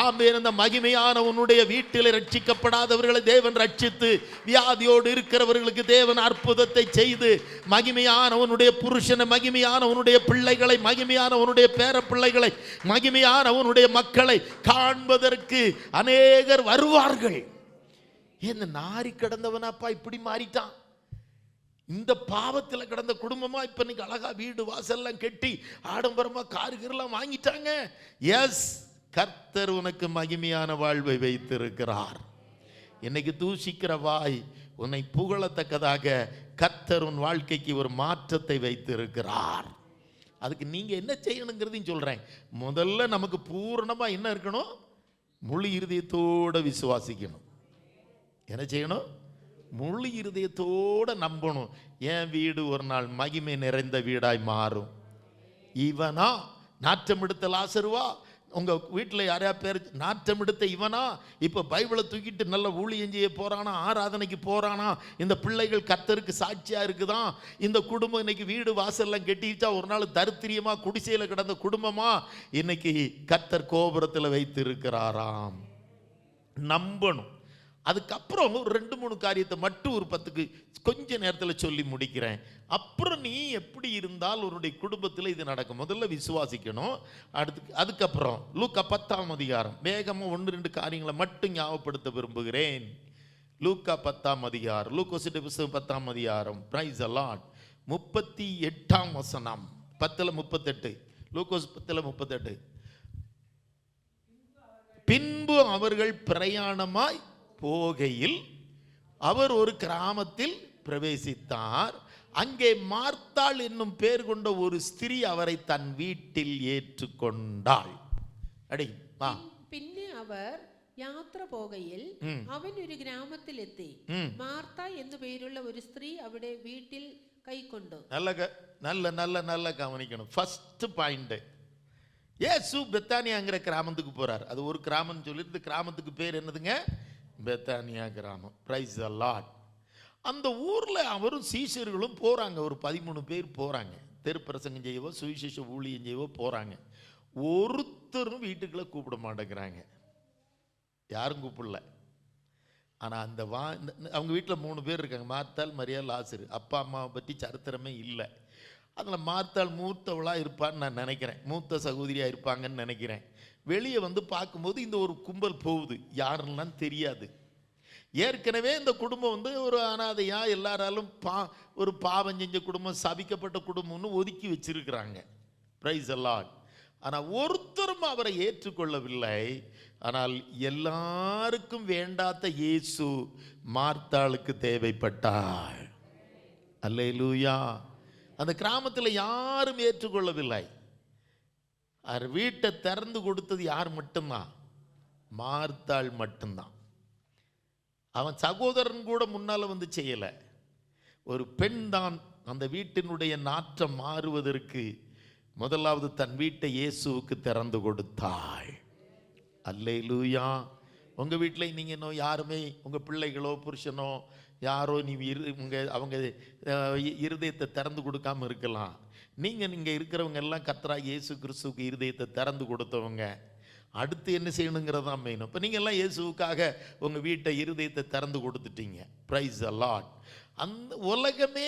ஆமென், அந்த மகிமையான உன்னுடைய வீட்டிலே ரட்சிக்கப்படாதவர்களை தேவன் ரட்சித்து, வியாதியோடு இருக்கிறவர்களுக்கு தேவன் அற்புதத்தை செய்து, மகிமையான உன்னுடைய புருஷனை, மகிமையான உன்னுடைய பிள்ளைகளை, மகிமையான உன்னுடைய பேர பிள்ளைகளை, மகிமையான உன்னுடைய மக்களை காண்பதற்கு அநேகர் வருவார்கள். என்ன நாரி கிடந்தவனாப்பா இப்படி மாறிட்டான், இந்த பாவத்தில் கிடந்த குடும்பமா இப்ப இன்னைக்கு அழகா வீடு வாசல்லாம் கெட்டி ஆடம்பரமா காருகெல்லாம் வாங்கிட்டாங்க. எஸ், கர்த்தர் உனக்கு மகிமையான வாழ்வை வைத்திருக்கிறார். இன்னைக்கு தூஷிக்கிற வாய் உன்னை புகழத்தக்கதாக கர்த்தர் உன் வாழ்க்கைக்கு ஒரு மாற்றத்தை வைத்திருக்கிறார். அதுக்கு நீங்க என்ன செய்யணுங்கிறதையும் சொல்றேன். முதல்ல நமக்கு பூரணமா என்ன இருக்கணும்? முழு இருதயத்தோட விசுவாசிக்கணும். என்ன செய்யணும்? முழு இருதயத்தோட நம்பணும். என் வீடு ஒரு நாள் மகிமை நிறைந்த வீடாய் மாறும். இவனா நாற்றம் எடுத்த லாசருவா, உங்க வீட்டில் யாரையா பேர் நாற்றம் எடுத்த இவனா இப்போ பைபிளை தூக்கிட்டு நல்ல ஊழியம் செய்ய போறானா, ஆராதனைக்கு போறானா, இந்த பிள்ளைகள் கர்த்தருக்கு சாட்சியா இருக்குதான், இந்த குடும்பம் இன்னைக்கு வீடு வாசல்லாம் கெட்டிச்சா ஒரு நாள் தரித்திரியமா குடிசையில கிடந்த குடும்பமா இன்னைக்கு கர்த்தர் கோபுரத்தில் வைத்து இருக்கிறாராம். நம்பணும். அதுக்கப்புறம் ஒரு 2-3 காரியத்தை மட்டும் ஒரு 10க்கு கொஞ்ச நேரத்தில் சொல்லி முடிக்கிறேன். அப்புறம் நீ எப்படி இருந்தால் உன்னுடைய குடும்பத்தில் இது நடக்கும். முதல்ல விசுவாசிக்கணும். அதுக்கப்புறம் லூக்கா 10ஆம் அதிகாரம் வேகமாக 1-2 காரியங்களை மட்டும் ஞாபகப்படுத்த விரும்புகிறேன். லூக்கா 10ஆம் அதிகாரம், லூக்கோசிட்ட புத்தகம் 10ஆம் அதிகாரம், பிரைஸ் தி லார்ட், 38ஆம் வசனம், 10:38, லூக்கோஸ் 10:38. பின்பு அவர்கள் பிரயாணமாய் போகையில் அவர் ஒரு கிராமத்தில் பிரவேசித்தார். அங்கே மார்த்தாள் என்னும் பேர் கொண்ட ஒரு ஸ்திரீ அவரை தன் வீட்டில் ஏற்றுக்கொண்டாள். പിന്നെ അവർ യാത്ര പോകയിൽ അവൻ ഒരു ഗ്രാമത്തിലെത്തി. മാർത്ത എന്നു പേരുള്ള ഒരു സ്ത്രീ അവിടെ വീട്ടിൽ കൈക്കൊണ്ടു. நல்ல கவனிக்கணும். ஃபர்ஸ்ட் பாயிண்ட், இயேசு பெத்தானியாங்கிற கிராமத்துக்கு போறார். அது ஒரு கிராமம் சொல்லிட்டு கிராமத்துக்கு பேர் என்னதுங்க? பெத்தானியா கிராமம். Price the Lord. அந்த ஊர்ல அவரும் சீஷர்களும் போறாங்க. ஒரு 13 பேர் போறாங்க. தெருப்பிரசங்கம் செய்யவோ சுவிசேஷ ஊழியம் செய்யவோ போறாங்க. ஒருத்தரும் வீட்டுக்குள்ள கூப்பிட மாட்டேங்கிறாங்க. யாரும் கூப்பிடல. ஆனா அந்த அவங்க வீட்டில் 3 பேர் இருக்காங்க. மார்த்தாள், மரியா, லாசரு. அப்பா அம்மாவை பற்றி சரித்திரமே இல்லை. அதில் மார்த்தாள் மூத்தவளா இருப்பான்னு நான் நினைக்கிறேன். மூத்த சகோதரியா இருப்பாங்கன்னு நினைக்கிறேன். வெளியே வந்து பார்க்கும்போது இந்த ஒரு கும்பல் போகுது. யாருன்னு தெரியாது. ஏற்கனவே இந்த குடும்பம் வந்து ஒரு அனாதையா, எல்லாராலும் ஒரு பாவம் செஞ்ச குடும்பம், சபிக்கப்பட்ட குடும்பம்னு ஒதுக்கி வச்சிருக்கிறாங்க. Price the Lord. ஆனால் ஒருத்தரும் அவரை ஏற்றுக்கொள்ளவில்லை. ஆனால் எல்லாருக்கும் வேண்டாத இயேசு மார்த்தாளுக்கு தேவைப்பட்டாள். அல்லேலூயா. அந்த கிராமத்தில் யாரும் ஏற்றுக்கொள்ளவில்லை. அவர் வீட்டை திறந்து கொடுத்தது யார் மட்டும்தான்? மார்த்தாள் மட்டும்தான். அவன் சகோதரன் கூட முன்னால வந்து செய்யல. ஒரு பெண் தான் அந்த வீட்டினுடைய நாற்றம் மாறுவதற்கு முதலாவது தன் வீட்டை இயேசுவுக்கு திறந்து கொடுத்தாள். அல்லேலூயா. உங்கள் வீட்டில் நீங்கள் இன்னும் யாருமே உங்கள் பிள்ளைகளோ புருஷனோ யாரோ அவங்க இருதயத்தை திறந்து கொடுக்காமல் இருக்கலாம். நீங்கள் இருக்கிறவங்க எல்லாம் கர்த்தராகிய இயேசு கிறிஸ்துவுக்கு இருதயத்தை திறந்து கொடுத்தவங்க. அடுத்து என்ன செய்யணுங்கிறது தான் மெயின். இப்போ நீங்கள் எல்லாம் இயேசுவுக்காக உங்கள் வீட்டை இருதயத்தை திறந்து கொடுத்துட்டீங்க. Price the Lord. அந்த உலகமே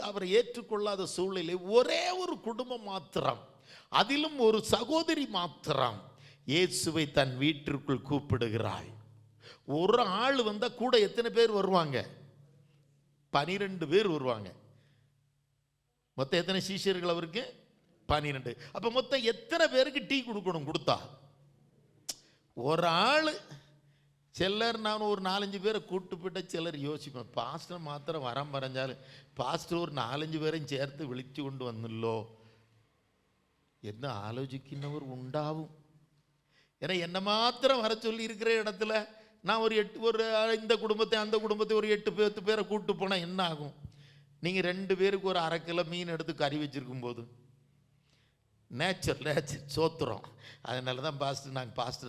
அவரை ஏற்றுக்கொள்ளாத சூழ்நிலை ஒரே ஒரு குடும்பம் மாத்திரம், அதிலும் ஒரு சகோதரி மாத்திரம் இயேசுவை தன் வீட்டிற்குள் கூப்பிடுகிறாள். ஒரு ஆள் வந்தால் கூட எத்தனை பேர் வருவாங்க? 12 பேர் வருவாங்க. மொத்தம் எத்தனை சீஷர்கள் அவருக்கு? 12. அப்போ மொத்தம் எத்தனை பேருக்கு டீ கொடுக்கணும்? கொடுத்தா ஒரு ஆள். சிலர் நான் ஒரு 4-5 பேரை கூப்பிட்டு போயிட்ட சிலர் யோசிப்பேன், பாஸ்டர் மாத்திரம் வரம் பறஞ்சாலும் பாஸ்டர் ஒரு 4-5 பேரையும் சேர்த்து விழித்து கொண்டு வந்துள்ளோ എന്ന് ആലോചിക്കുന്നവർ ഉണ്ടാവും. ஏன்னா என்ன மாத்திரம் வர சொல்லி இருக்கிற இடத்துல நான் ஒரு இந்த குடும்பத்தை அந்த குடும்பத்தை ஒரு 8-10 பேரை கூப்பிட்டு போனால் என்ன ஆகும்? நீங்கள் 2 பேருக்கு ஒரு 1/2 கிலோ மீன் எடுத்து கறி வச்சிருக்கும் போது நேச்சர் சோத்துறோம். அதனால தான் பாஸ்டர்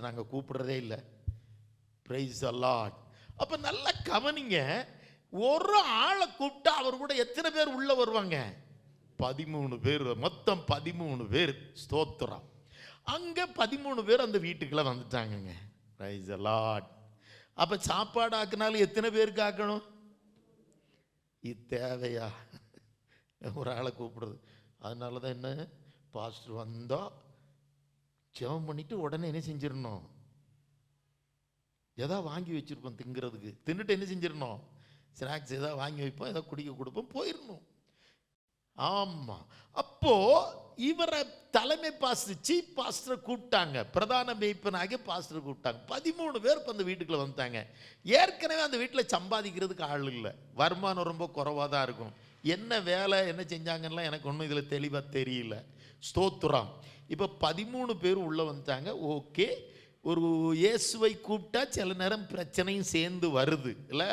நாங்கள் கூப்பிடுறதே இல்லை. Price the Lord. அப்போ நல்லா கவனிங்க, ஒரு ஆளை கூப்பிட்டா அவர் கூட எத்தனை பேர் உள்ள வருவாங்க? 13 பேர். மொத்தம் 13 பேர். ஸ்தோத்திரம். அங்கே 13 பேர் அந்த வீட்டுக்குள்ள வந்துட்டாங்கங்க. Price the Lord. அப்போ சாப்பாடு ஆக்கினாலும் எத்தனை பேருக்கு ஆக்கணும்? இது தேவையா ஒரு ஆளை கூப்பிடுறது? அதனால தான் என்ன, பாஸ்டர் வந்தால் ஜெபம் பண்ணிட்டு உடனே என்ன செஞ்சிடணும்? எதாவது வாங்கி வச்சுருப்போம் திங்கிறதுக்கு. தின்னுட்டு என்ன செஞ்சிடணும்? ஸ்நாக்ஸ் எதாவது வாங்கி வைப்போம், எதாவது குடிக்க கொடுப்போம், போயிடணும். ஆமாம். அப்போது இவரை தலைமை பாஸ்டர் சீஃப் பாஸ்டரை கூப்பிட்டாங்க, பிரதான மேய்ப்பனாகிய பாஸ்டரை கூப்பிட்டாங்க. 13 பேர் இப்போ அந்த வீட்டுக்குள்ளே வந்துட்டாங்க. ஏற்கனவே அந்த வீட்டில் சம்பாதிக்கிறதுக்கு ஆள் இல்லை, வருமானம் ரொம்ப குறைவாக தான் இருக்கும். என்ன வேலை என்ன செஞ்சாங்கன்னா எனக்கு ஒன்றும் இதில் தெளிவாக தெரியல. ஸ்தோத்திரம். இப்போ 13 பேர் உள்ளே வந்துட்டாங்க. ஓகே, ஒரு இயேசுவை கூப்பிட்டா சில நேரம் பிரச்சனையும் சேர்ந்து வருது இல்லை?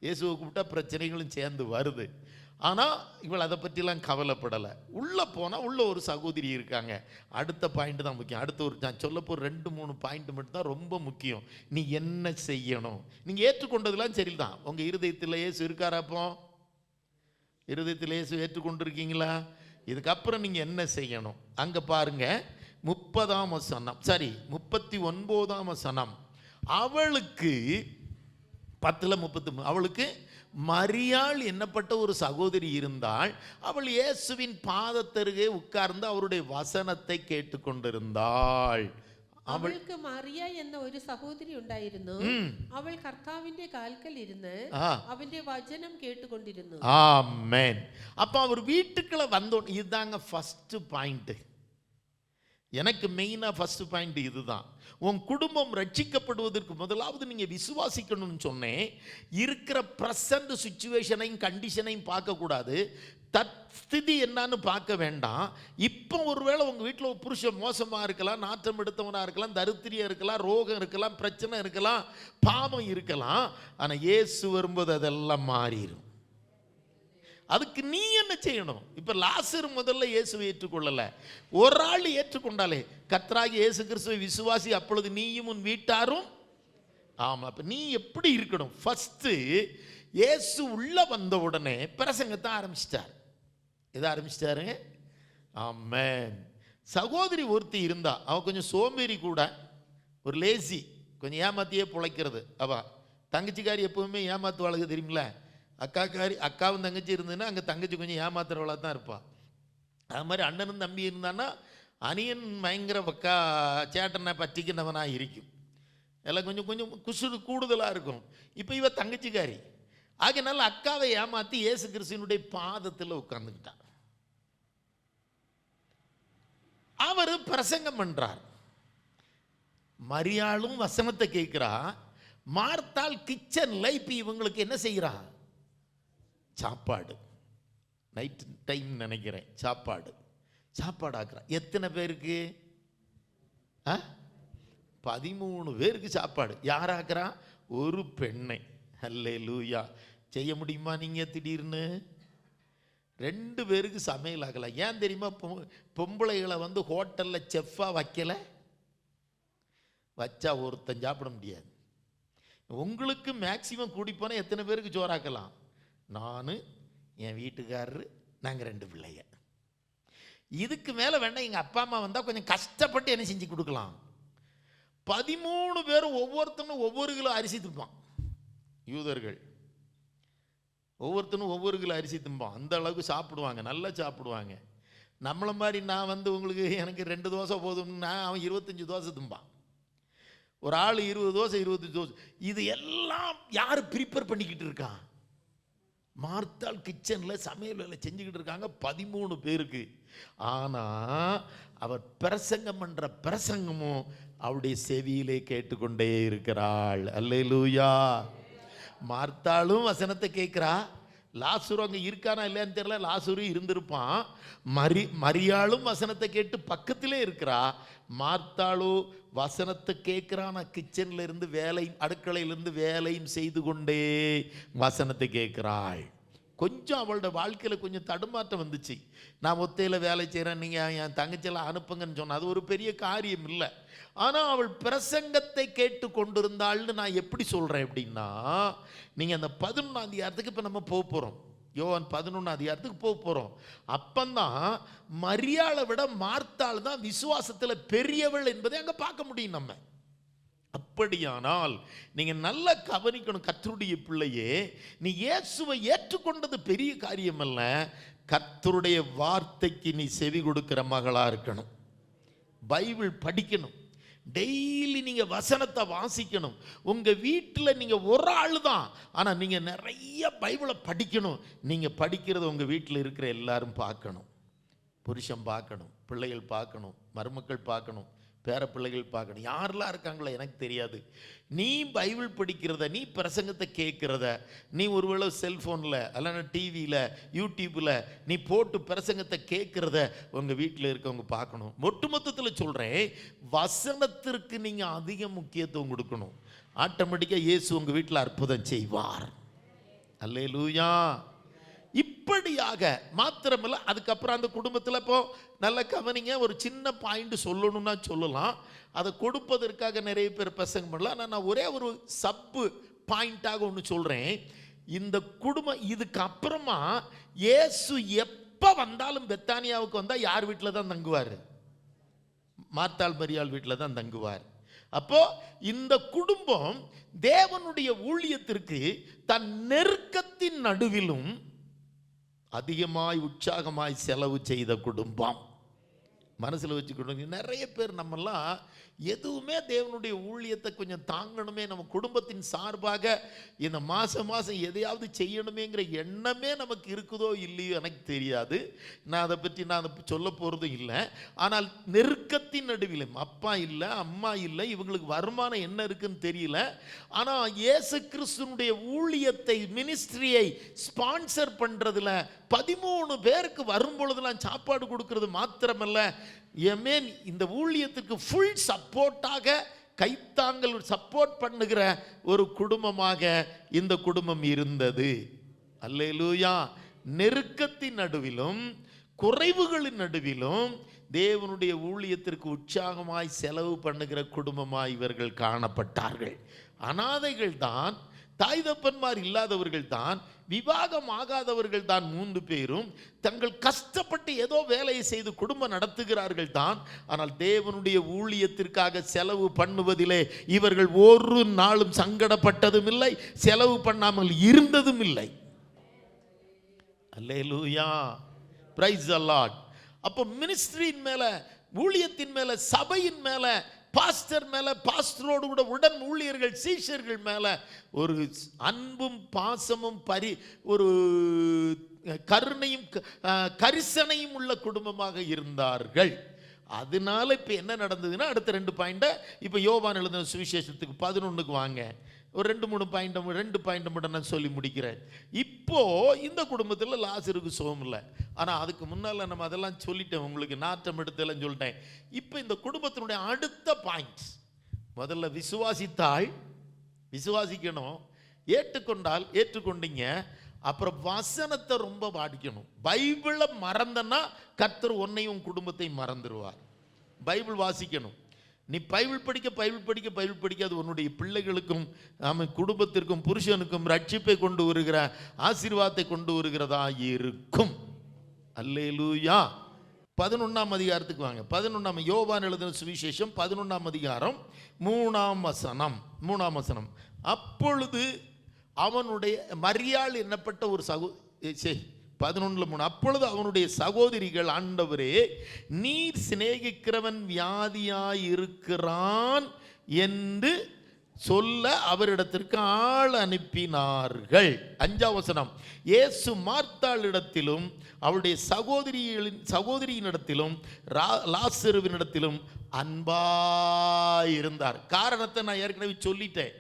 இயேசுவை கூப்பிட்டா பிரச்சனைகளும் சேர்ந்து வருது. ஆனால் இவள் அதை பற்றிலாம் கவலைப்படலை. உள்ளே போனால் உள்ளே ஒரு சகோதரி இருக்காங்க. அடுத்த பாயிண்ட் தான் முக்கியம். அடுத்த ஒரு நான் சொல்லப்போ 2-3 பாயிண்ட் மட்டும் தான் ரொம்ப முக்கியம். நீ என்ன செய்யணும்? நீங்கள் ஏற்றுக்கொண்டதுலாம் சரிதான். உங்கள் இருதயத்தில் இயேசு இருக்காராப்போ? இருதயத்தில் இயேசு ஏற்றுக்கொண்டிருக்கீங்களா? இதுக்கப்புறம் நீங்கள் என்ன செய்யணும்? அங்கே பாருங்க, 30ஆம் வசனம், சரி 39ஆம் வசனம். அவளுக்கு 10:33 அவளுக்கு மரியாள் என்னப்பட்ட ஒரு சகோதரி இருந்தாள். அவள் இயேசுவின் பாதத்தருகே உட்கார்ந்து அவருடைய வசனத்தை கேட்டுக்கொண்டிருந்தாள். അവൾക്ക് മറിയ എന്ന ഒരു സഹോദരി ഉണ്ടായിരുന്നു. അവൾ കർത്താവിന്റെ കാൽക്കൽ ഇരുന്ന് അവന്റെ വചനം കേട്ടുകൊണ്ടിരുന്നു. ആമേൻ. அப்ப அவர் வீட்டுக்குள்ள வந்தோம். இதுதாங்க ஃபர்ஸ்ட் பாயிண்ட். எனக்கு மெயினாக ஃபர்ஸ்ட் பாயிண்ட் இதுதான். உன் குடும்பம் ரட்சிக்கப்படுவதற்கு முதலாவது நீங்கள் விசுவாசிக்கணும்னு சொன்னேன். இருக்கிற ப்ரெசண்ட் சுச்சுவேஷனையும் கண்டிஷனையும் பார்க்கக்கூடாது. தற்ஸ்திதி என்னன்னு பார்க்க வேண்டாம். இப்போ ஒருவேளை உங்கள் வீட்டில் ஒரு புருஷன் மோசமாக இருக்கலாம், நாற்றம் எடுத்தவனாக இருக்கலாம், தரித்திரியாக இருக்கலாம், ரோகம் இருக்கலாம், பிரச்சனை இருக்கலாம், பாவம் இருக்கலாம். ஆனால் இயேசு வரும்போது அதெல்லாம் மாறிடும். அதுக்கு நீ என்ன செய்யணும்? இப்போ லாசர் முதல்ல இயேசுவை ஏற்றுக்கொள்ளலை. ஒரு ஆள் ஏற்றுக்கொண்டாலே, கர்த்தராகிய இயேசு கிறிஸ்துவை விசுவாசி, அப்பொழுது நீயும் உன் வீட்டாரும். ஆமாம். அப்போ நீ எப்படி இருக்கணும்? ஃபஸ்ட்டு இயேசு உள்ளே வந்த உடனே பிரசங்கத்தை ஆரம்பிச்சிட்டார். எதை ஆரம்பிச்சிட்டாரு? ஆமென். சகோதரி ஒருத்தி இருந்தா, அவன் கொஞ்சம் சோம்பேறி கூட, ஒரு லேசி, கொஞ்சம் ஏமாத்தியே பிழைக்கிறது. அவள் தங்கச்சிக்காரி எப்பவுமே ஏமாத்துவாளுக்கு தெரியுங்களா? அக்காவும் தங்கச்சி இருந்ததுன்னா அங்கே தங்கச்சி கொஞ்சம் ஏமாத்துறவளாக தான் இருப்பாள். அது மாதிரி அண்ணனும் தம்பி இருந்தான்னா அணியன் பயங்கர சேட்டனை பற்றிக்கினவனாக இருக்கும். எல்லாம் கொஞ்சம் கொஞ்சம் குசுறு கூடுதலாக இருக்கும். இப்போ இவ தங்கச்சிக்காரி ஆகையினால அக்காவை ஏமாற்றி இயேசு கிறிஸ்துவினுடைய பாதத்தில் உட்கார்ந்துக்கிட்டார். அவர் பிரசங்கம் பண்றார். மரியாளும் வசனத்தை கேட்கிறா. மார்த்தாள் கிச்சன்ல இப்ப இவங்களுக்கு என்ன செய்கிறா? சாப்பாடு. நைட் டைம் நினைக்கிறேன். சாப்பாடு ஆக்குறா. எத்தனை பேருக்கு? 13 பேருக்கு சாப்பாடு. யார் ஆக்குறா? ஒரு பெண்ணை. அல்லேலூயா. செய்ய முடியுமா நீங்க? திடீர்னு 2 பேருக்கு சமையல் ஆகலாம். ஏன் தெரியுமா? பொம்பளைகளை வந்து ஹோட்டலில் செஃப்பாக வைக்கலை. வச்சா ஒருத்தன் சாப்பிட முடியாது. உங்களுக்கு மேக்சிமம் கூடி போனால் எத்தனை பேருக்கு சோறாக்கலாம்? நான், என் வீட்டுக்காரரு, நாங்கள் 2 பிள்ளைங்க. இதுக்கு மேலே வேண்டாம். எங்கள் அப்பா அம்மா வந்தால் கொஞ்சம் கஷ்டப்பட்டு என்ன செஞ்சு கொடுக்கலாம். 13 பேரும் ஒவ்வொருத்தனும் ஒவ்வொரு கிலோ அரிசி திம்பான். யூதர்கள் ஒவ்வொருத்தனும் ஒவ்வொரு கிலோ அரிசி திம்பான். அந்த அளவுக்கு சாப்பிடுவாங்க, நல்லா சாப்பிடுவாங்க. நம்மளை மாதிரி நான் உங்களுக்கு எனக்கு 2 தோசை போதும்னா அவன் 25 தோசை திம்பான். ஒரு ஆள் 20 தோசை 25 தோசை. இது எல்லாம் யார் ப்ரிப்பேர் பண்ணிக்கிட்டு இருக்கான்? மார்த்தாள் கிச்சனில் சமையல் வேலை செஞ்சுக்கிட்டு இருக்காங்க 13 பேருக்கு. ஆனால் அவர் பிரசங்கம் பண்ணுற பிரசங்கமும் அவருடைய செவியிலே கேட்டுக்கொண்டே இருக்கிறாள். அல்லேலூயா. மார்த்தாளும் வசனத்தை கேட்குறா. லாசரு அங்கே இருக்கானா இல்லையான்னு தெரியல, லாசரு இருந்திருப்பான். மரியாளும் வசனத்தை கேட்டு பக்கத்திலே இருக்கிறா. மார்த்தாளும் வசனத்தை கேட்குறான். கிச்சனில் இருந்து அடுக்கலையிலிருந்து வேலையும் செய்து கொண்டே வசனத்தை கேட்குறாள். கொஞ்சம் அவளோட வாழ்க்கையில் கொஞ்சம் தடுமாற்றம் வந்துச்சு. நான் ஒத்தையில் வேலை செய்கிறேன், நீங்கள் என் தங்கச்சியெல்லாம் அனுப்புங்கன்னு சொன்னேன். அது ஒரு பெரிய காரியம் இல்லை. ஆனால் அவள் பிரசங்கத்தை கேட்டு கொண்டிருந்தாள்னு நான் எப்படி சொல்கிறேன் அப்படின்னா, நீங்கள் அந்த 11ஆம் அதிகாரத்துக்கு இப்போ நம்ம போக போகிறோம். யோவான் 11ஆம் அதிகாரத்துக்கு போக போகிறோம். அப்பந்தான் மரியாளை விட மார்த்தாள் தான் விசுவாசத்தில் பெரியவள் என்பதை அங்கே பார்க்க முடியும் நம்ம. அப்படியானால் நீங்கள் நல்லா கவனிக்கணும், கர்த்தருடைய பிள்ளையே, நீ இயேசுவை ஏற்றுக்கொண்டது பெரிய காரியம் அல்ல. கர்த்தருடைய வார்த்தைக்கு நீ செவி கொடுக்கிற மகளா இருக்கணும். பைபிள் படிக்கணும். டெய்லி நீங்கள் வசனத்தை வாசிக்கணும். உங்கள் வீட்டில் நீங்கள் ஒரு ஆள் தான், ஆனால் நீங்கள் நிறைய பைபிளை படிக்கணும். நீங்கள் படிக்கிறத உங்கள் வீட்டில் இருக்கிற எல்லாரும் பார்க்கணும். புருஷன் பார்க்கணும், பிள்ளைகள் பார்க்கணும், மருமக்கள் பார்க்கணும், பேர பிள்ளைகள் பார்க்கணும். யாரெல்லாம் இருக்காங்களோ எனக்கு தெரியாது. நீ பைபிள் படிக்கிறத, நீ பிரசங்கத்தை கேட்குறத, நீ ஒருவேளை செல்ஃபோனில் அல்லனா டிவியில் யூடியூப்பில் நீ போட்டு பிரசங்கத்தை கேட்குறத உங்கள் வீட்டில் இருக்கவங்க பார்க்கணும். ஒட்டுமொத்தத்தில் சொல்கிறேன், வசனத்திற்கு நீங்கள் அதிக முக்கியத்துவம் கொடுக்கணும். ஆட்டோமேட்டிக்காக இயேசு உங்கள் வீட்டில் அற்புதம் செய்வார். அல்லேலூயா. இப்படியாக மாத்திரமில்லை, அதுக்கப்புறம் அந்த குடும்பத்தில் இப்போ நல்ல கவனிங்க, ஒரு சின்ன பாயிண்ட் சொல்லணும்னா சொல்லலாம். அதை கொடுப்பதற்காக நிறைய பேர் பிரசங்கம் பண்ணலாம். நான் ஒரே ஒரு சப்பு பாயிண்டாக ஒன்று சொல்கிறேன். இந்த குடும்பம் இதுக்கு அப்புறமா இயேசு எப்போ வந்தாலும் பெத்தானியாவுக்கு வந்தால் யார் வீட்டில் தான் தங்குவார்? மார்த்தாள் மரியாள் வீட்டில் தான் தங்குவார். அப்போ இந்த குடும்பம் தேவனுடைய ஊழியத்திற்கு தன் நெருக்கத்தின் நடுவிலும் அதிகமாய் உற்சாகமாய் செலவு செய்த குடும்பம். மனசில் வச்சுக்கணும். நிறைய பேர் நம்மெல்லாம் எதுவுமே தேவனுடைய ஊழியத்தை கொஞ்சம் தாங்கணுமே, நம்ம குடும்பத்தின் சார்பாக இந்த மாதம் எதையாவது செய்யணுமேங்கிற எண்ணமே நமக்கு இருக்குதோ இல்லையோ எனக்கு தெரியாது. நான் அதை பற்றி நான் சொல்ல போகிறதும் இல்லை. ஆனால் நெருக்கத்தின் நடுவிலும் அப்பா இல்லை, அம்மா இல்லை, இவங்களுக்கு வருமானம் என்ன இருக்குன்னு தெரியல. ஆனால் இயேசு கிறிஸ்துனுடைய ஊழியத்தை, மினிஸ்ட்ரியை ஸ்பான்சர் பண்ணுறதுல 13 பேருக்கு வரும்பொழுதுலாம் சாப்பாடு கொடுக்கறது மாத்திரமல்ல, ஏமேன் இந்த ஊழியத்துக்கு ஃபுல் சப்போர்ட்டாக கைத்தாங்கள் சப்போர்ட் பண்ணுகிற ஒரு குடும்பமாக இந்த குடும்பம் இருந்தது. அல்லேலூயா. நெருக்கத்தின் நடுவிலும் குறைவுகளின் நடுவிலும் தேவனுடைய ஊழியத்திற்கு உற்சாகமாய் செலவு பண்ணுகிற குடும்பமாய் இவர்கள் காணப்பட்டார்கள். அனாதைகள் தான், தாய் தப்பன்மார் இல்லாதவர்கள் தான், விவாகம் ஆகாதவர்கள் தான் 3 பேரும் தங்கள் கஷ்டப்பட்டு ஏதோ வேலையை செய்து குடும்பம் நடத்துகிறார்கள் தான். ஆனால் தேவனுடைய ஊழியத்திற்காக செலவு பண்ணுவதிலே இவர்கள் ஒரு நாளும் சங்கடப்பட்டதும் இல்லை, செலவு பண்ணாமல் இருந்ததும் இல்லை. அல்லேலூயா. Praise the Lord. அப்போ மினிஸ்ட்ரியின் மேல, ஊழியத்தின் மேல, சபையின் மேல, பாஸ்டர் மேல, பாஸ்டரோடு கூட உடன் ஊழியர்கள் சீஷர்கள் மேல ஒரு அன்பும் பாசமும் ஒரு கருணையும் கரிசனையும் உள்ள குடும்பமாக இருந்தார்கள். அதனால இப்ப என்ன நடந்ததுன்னா, அடுத்த 2 பாயிண்ட இப்ப யோவான் எழுதின சுவிசேஷத்துக்கு 11க்கு வாங்க. ஒரு 2 பாயிண்ட் மட்டும் நான் சொல்லி முடிக்கிறேன். இப்போ இந்த குடும்பத்தில் லாசருக்கு சுகம் இல்லை. ஆனால் அதுக்கு முன்னால் நம்ம அதெல்லாம் சொல்லிட்டேன், உங்களுக்கு நாட்டம் எடுத்தெல்லாம் சொல்லிட்டேன். இப்போ இந்த குடும்பத்தினுடைய அடுத்த பாயிண்ட், முதல்ல விசுவாசித்தாள், விசுவாசிக்கணும், ஏற்றுக்கொண்டால் ஏற்றுக்கொண்டீங்க, அப்புறம் வசனத்தை ரொம்ப பாடிக்கணும். பைபிளை மறந்தனா கர்த்தர் உன்னையும் குடும்பத்தை மறந்துடுவார். பைபிள் வாசிக்கணும். நீ பைபிள் படிக்க அது உன்னுடைய பிள்ளைகளுக்கும் குடும்பத்திற்கும் புருஷனுக்கும் ரட்சிப்பை கொண்டு வருகிற ஆசீர்வாதத்தை கொண்டு வருகிறதா இருக்கும். அல்லேலூயா. 11ஆம் அதிகாரத்துக்கு வாங்க. 11ஆம் யோவான் எழுதின சுவிசேஷம் 11ஆம் அதிகாரம் 3ஆம் வசனம். அப்பொழுது அவனுடைய மரியாள் என்னப்பட்ட ஒரு 11:3. அப்பொழுது அவனுடைய சகோதரிகள், ஆண்டவரே நீர் சிநேகிக்கிறவன் வியாதியாயிருக்கிறான் என்று சொல்ல அவரிடத்திற்கு ஆள் அனுப்பினார்கள். 5ஆம் வசனம். இயேசு மார்த்தாளிடத்திலும் அவருடைய சகோதரியினிடத்திலும் லாசருவினிடத்திலும் அன்பாயிருந்தார். காரணத்தை நான் ஏற்கனவே சொல்லிட்டேன்.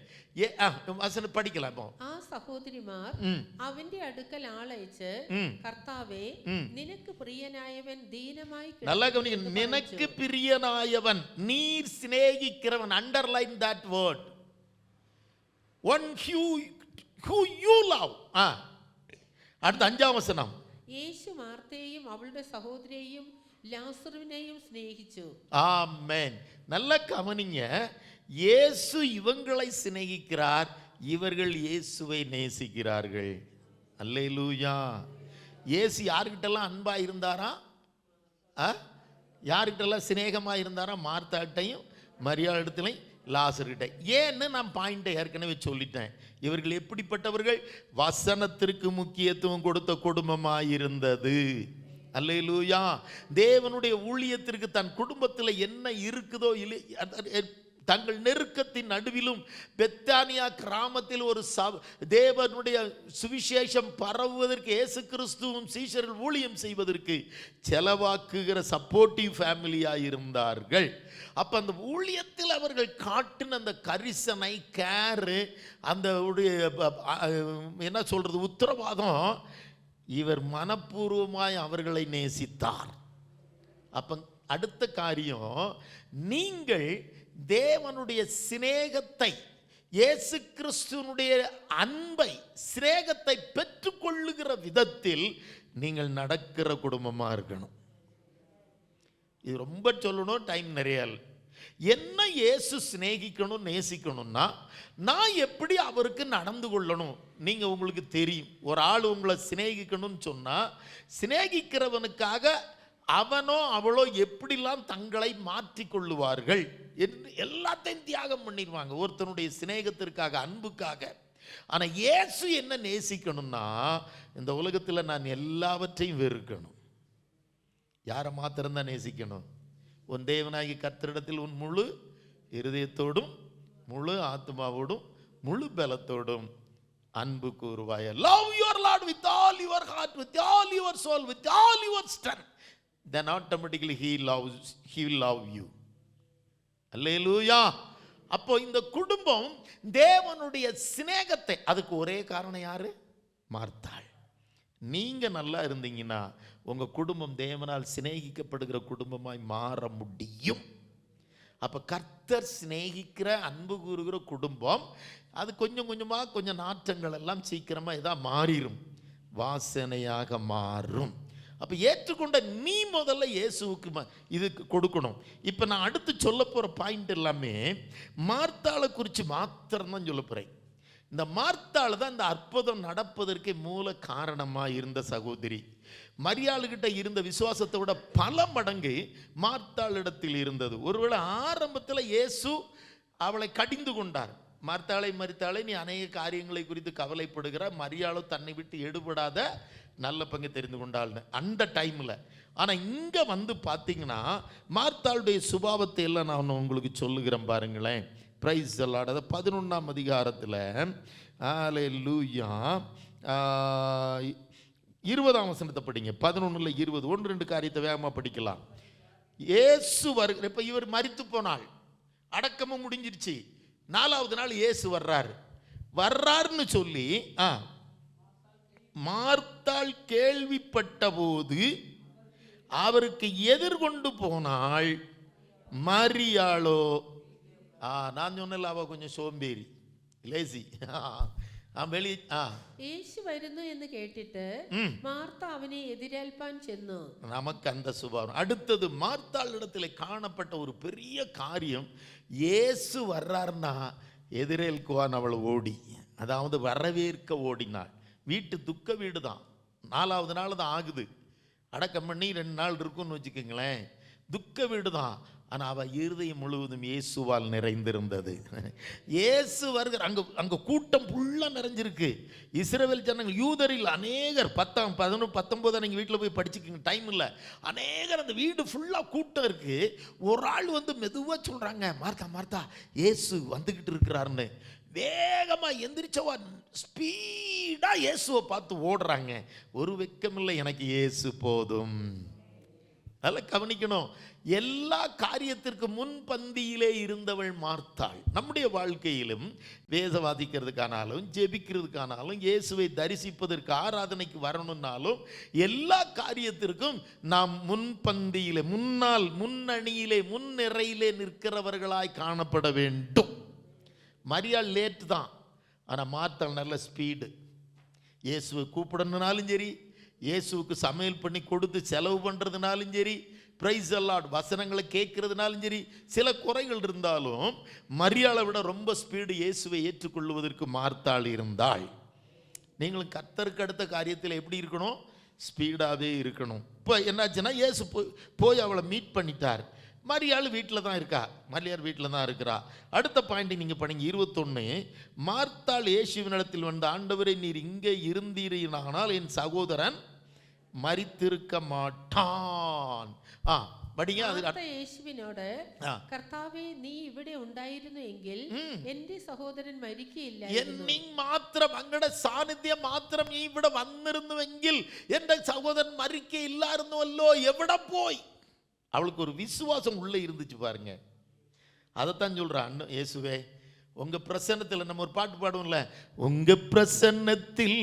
വസനം പഠിക്കലാം. ആ സഹോദരിമാർ അവന്റെ അടുക്കൽ ആളയച്ച്, കർത്താവേ നിനക്ക് പ്രിയനായവൻ ദീനമായി നല്ല ഗവനിക്ക, നിനക്ക് പ്രിയനായവൻ, നീ സ്നേഹിக்கிறവൻ. Underline that word, one who you love. അടുത്ത 5ആം വസനം. യേശു മാർത്തയെയും അവളുടെ സഹോദരിയെയും ലാസറുവിനെയും സ്നേഹിച്ചു. ആമേൻ. நல்ல கவனிங்க. இயேசு இவங்களை சிநேகிக்கிறார், இவர்கள் இயேசுவை நேசிக்கிறார்கள். அல்லேலூயா. இயேசு யார்கிட்டலாம் அன்பா இருந்தாரா? யார்கிட்டலாம் சிநேகமா இருந்தாரா? மார்த்தாட்டையும் மரியாள் இடத்துலையும் லாசர்கிட்ட. ஏன்னு நான் பாயிண்டை ஏற்கனவே சொல்லிட்டேன். இவர்கள் எப்படிப்பட்டவர்கள்? வசனத்திற்கு முக்கியத்துவம் கொடுத்த குடும்பமாயிருந்தது. அல்லேலூயா. தேவனுடைய ஊழியத்திற்கு தன் குடும்பத்தில் என்ன இருக்குதோ இல்லை, தங்கள் நெருக்கத்தின் நடுவிலும் பெத்தானியா கிராமத்தில் ஒரு தேவனுடைய சுவிசேஷம் பரவுவதற்கு, இயேசு கிறிஸ்துவும் சீஷர்கள் ஊழியம் செய்வதற்கு செலவாக்குகிற சப்போர்ட்டிவ் ஃபேமிலியாக இருந்தார்கள். அப்போ அந்த ஊழியத்தில் அவர்கள் காட்டின அந்த கரிசனை, கேரு, அந்த என்ன சொல்றது, உத்தரவாதம், இவர் மனப்பூர்வமாய் அவர்களை நேசித்தார். அப்ப அடுத்த காரியம், நீங்கள் தேவனுடைய சிநேகத்தை, இயேசு கிறிஸ்துவனுடைய அன்பை, சிநேகத்தை பெற்றுக்கொள்ளுகிற விதத்தில் நீங்கள் நடக்கிற குடும்பமா இருக்கணும். இது ரொம்ப சொல்லணும், டைம் நிறைய. என்ன இயேசு சிநேகிக்கணும், நேசிக்கணும்னா நான் எப்படி அவருக்கு நடந்து கொள்ளணும். நீங்கள் உங்களுக்கு தெரியும், ஒரு ஆள் உங்களை சிநேகிக்கணும்னு சொன்னால், சிநேகிக்கிறவனுக்காக அவனோ அவளோ எப்படிலாம் தங்களை மாற்றிக்கொள்ளுவார்கள் என்று எல்லாத்தையும் தியாகம் பண்ணிடுவாங்க ஒருத்தனுடைய சிநேகத்திற்காக, அன்புக்காக. ஆனால் இயேசு என்ன நேசிக்கணும்னா, இந்த உலகத்தில் நான் எல்லாவற்றையும் வெறுக்கணும். யாரை மாத்திரம்தான் நேசிக்கணும்? உன் தேவனாகி கர்த்தரிடத்தில் உன் முழு இருதயத்தோடும் முழு ஆத்மாவோடும் முழு பலத்தோடும் அன்பு கூறுவாய். Love your Lord with all your heart, with all your soul, with all your strength. Then automatically he will love you. அல்லேலூயா. அப்போ இந்த குடும்பம் தேவனுடைய சிநேகத்தை, அதுக்கு ஒரே காரணம் யாரு? மார்த்தாள். நீங்க நல்லா இருந்தீங்கன்னா உங்க குடும்பம் தேவனால் சிநேகிக்கப்படுகிற குடும்பமாய் மாற முடியும். அப்ப கர்த்தர் சிநேகிக்கிற, அன்பு கூறுகிற குடும்பம், அது கொஞ்சம் கொஞ்சமாக கொஞ்சம் நாற்றங்கள் எல்லாம் சீக்கிரமாக இதாக மாறிடும், வாசனையாக மாறும். அப்போ ஏற்றுக்கொண்ட நீ முதல்ல இயேசுவுக்கு இதுக்கு கொடுக்கணும். இப்போ நான் அடுத்து சொல்ல போகிற பாயிண்ட் எல்லாமே மார்த்தாளை குறித்து மாத்திரம்தான் சொல்ல போகிறேன். இந்த மார்த்தாள் தான் இந்த அற்புதம் நடப்பதற்கு மூல காரணமாக இருந்த சகோதரி. மரியாளுகிட்ட இருந்த விசுவாசத்தை விட பல மடங்கு மார்த்தாளிடத்தில் இருந்தது. ஒருவேளை ஆரம்பத்தில் இயேசு அவளை கடிந்து கொண்டார். மரித்தாளை நீ அநேக காரியங்களை குறித்து கவலைப்படுகிறார், மரியாளும் தன்னை விட்டு எடுபடாத நல்ல பங்கு தெரிந்து கொண்டாள்னு அந்த டைமில். ஆனால் இங்கே வந்து பார்த்தீங்கன்னா மார்த்தாளுடைய சுபாவத்தை எல்லாம் நான் உங்களுக்கு சொல்லுகிறேன் பாருங்களேன். பிரைஸ் சொல்லாத 11ஆம் அதிகாரத்தில் அல்லேலூயா 20ஆம் வசனத்தை படிங்க. 11:20 1-2 காரியத்தை வேகமாக படிக்கலாம். இயேசு வருகிற, இப்போ இவர் மரித்து போனாள், அடக்கமும் முடிஞ்சிருச்சு. 4வது நாள் இயேசு வர்றாருன்னு சொல்லி மார்த்தாள் கேள்விப்பட்ட போது அவருக்கு எதிர்கொண்டு போனாள். மரியாளோ, நான் சொன்னல, அவ கொஞ்சம் சோம்பேறி, லேசி. യേശു വരുന്നു എന്ന് കേട്ടിട്ട് മാർത്ത അവനെ എതിരേൽപ്പാൻ ചെന്നു. நமக்கு அந்த சுபாவம். அடுத்தது மார்த்தாளிடத்தில் காணப்பட்ட ஒரு பெரிய காரியம், இயேசு வர்றாருன்னா எதிரேൽக்குவான் அவள் ஓடி, அதாவது வரவேற்க ஓடினாள். வீட்டு துக்க வீடு தான், 4வது நாள் தான் ஆகுது, அடக்கம் பண்ணி 2 நாள் இருக்குன்னு வச்சுக்கோங்களேன். துக்க வீடு தான், ஆனால் அவள் இருதயம் முழுவதும் இயேசுவால் நிறைந்திருந்தது. இயேசு வருகிற அங்கே கூட்டம் ஃபுல்லாக நிறைஞ்சிருக்கு. இஸ்ரவேல் ஜனங்கள், யூதரில் அநேகர், 10, 11, 19 நீங்கள் வீட்டில் போய் படிச்சுக்கிங்க, டைம் இல்லை. அநேகர் அந்த வீடு ஃபுல்லாக கூட்டம் இருக்கு. ஒரு ஆள் வந்து மெதுவாக சொல்கிறாங்க, மார்த்தா மார்த்தா இயேசு வந்துக்கிட்டு இருக்கிறாருன்னு. வேகமாக எந்திரிச்சவா ஸ்பீடாக இயேசுவை பார்த்து ஓடுறாங்க. ஒரு வெக்கமில்லை, எனக்கு இயேசு போதும். அதெல்லாம் கவனிக்கணும். எல்லா காரியத்திற்கு முன்பந்தியிலே இருந்தவள் மார்த்தாள். நம்முடைய வாழ்க்கையிலும் வேதவாதிக்கிறதுக்கானாலும் ஜெபிக்கிறதுக்கானாலும் இயேசுவை தரிசிப்பதற்கு ஆராதனைக்கு வரணும்னாலும் எல்லா காரியத்திற்கும் நாம் முன்பந்தியிலே, முன்னணியிலே, முன்னிறையிலே நிற்கிறவர்களாய் காணப்பட வேண்டும். மரியாள் லேட் தான், ஆனால் மார்த்தாள் நல்ல ஸ்பீடு. இயேசுவை கூப்பிடணுனாலும் சரி, இயேசுவுக்கு சமையல் பண்ணி கொடுத்து செலவு பண்ணுறதுனாலும் சரி, பிரைஸ் அல்லாட் வசனங்களை கேட்கறதுனாலும் சரி, சில குறைகள் இருந்தாலும் மரியாளை விட ரொம்ப ஸ்பீடு இயேசுவை ஏற்றுக்கொள்வதற்கு மார்த்தாள் இருந்தாள். நீங்களும் கர்த்தருக்கு அடுத்த காரியத்தில் எப்படி இருக்கணும்? ஸ்பீடாகவே இருக்கணும். இப்போ என்னாச்சுன்னா, இயேசு போய் அவளை மீட் பண்ணிட்டார். மரியாள் வீட்டில் தான் இருக்கா, மரியாள் வீட்டில் தான் இருக்கிறா. அடுத்த பாயிண்ட் நீங்கள் படிங்க, 21. மார்த்தாள் இயேசுவினிடத்தில் வந்த, ஆண்டவரே நீர் இங்கே இருந்தீரானால் என் சகோதரன் மரித்திருக்க மாட்டான். യേശുവിനോട്, കർത്താവേ നീ ഇവിടെ ഉണ്ടായിരുന്നു എങ്കിൽ എന്റെ സഹോദരൻ മരിക്കയില്ലായിരുന്നു. മാത്രം അങ്ങയുടെ സാന്നിധ്യം മാത്രം നീ ഇവിടെ വന്നിരുന്നുവെങ്കിൽ എന്റെ സഹോദരൻ മരിക്കയില്ലായിരുന്നുവല്ലോ. എവിടെ പോയി? அவளுக்கு ஒரு விசுவாசம் உள்ளே இருந்துச்சு பாருங்க. அதைத்தான் சொல்றான், இயேசுவே உங்க பிரசன்னத்தில், நம்ம ஒரு பாட்டு பாடுவோம்ல, உங்க பிரசன்னத்தில்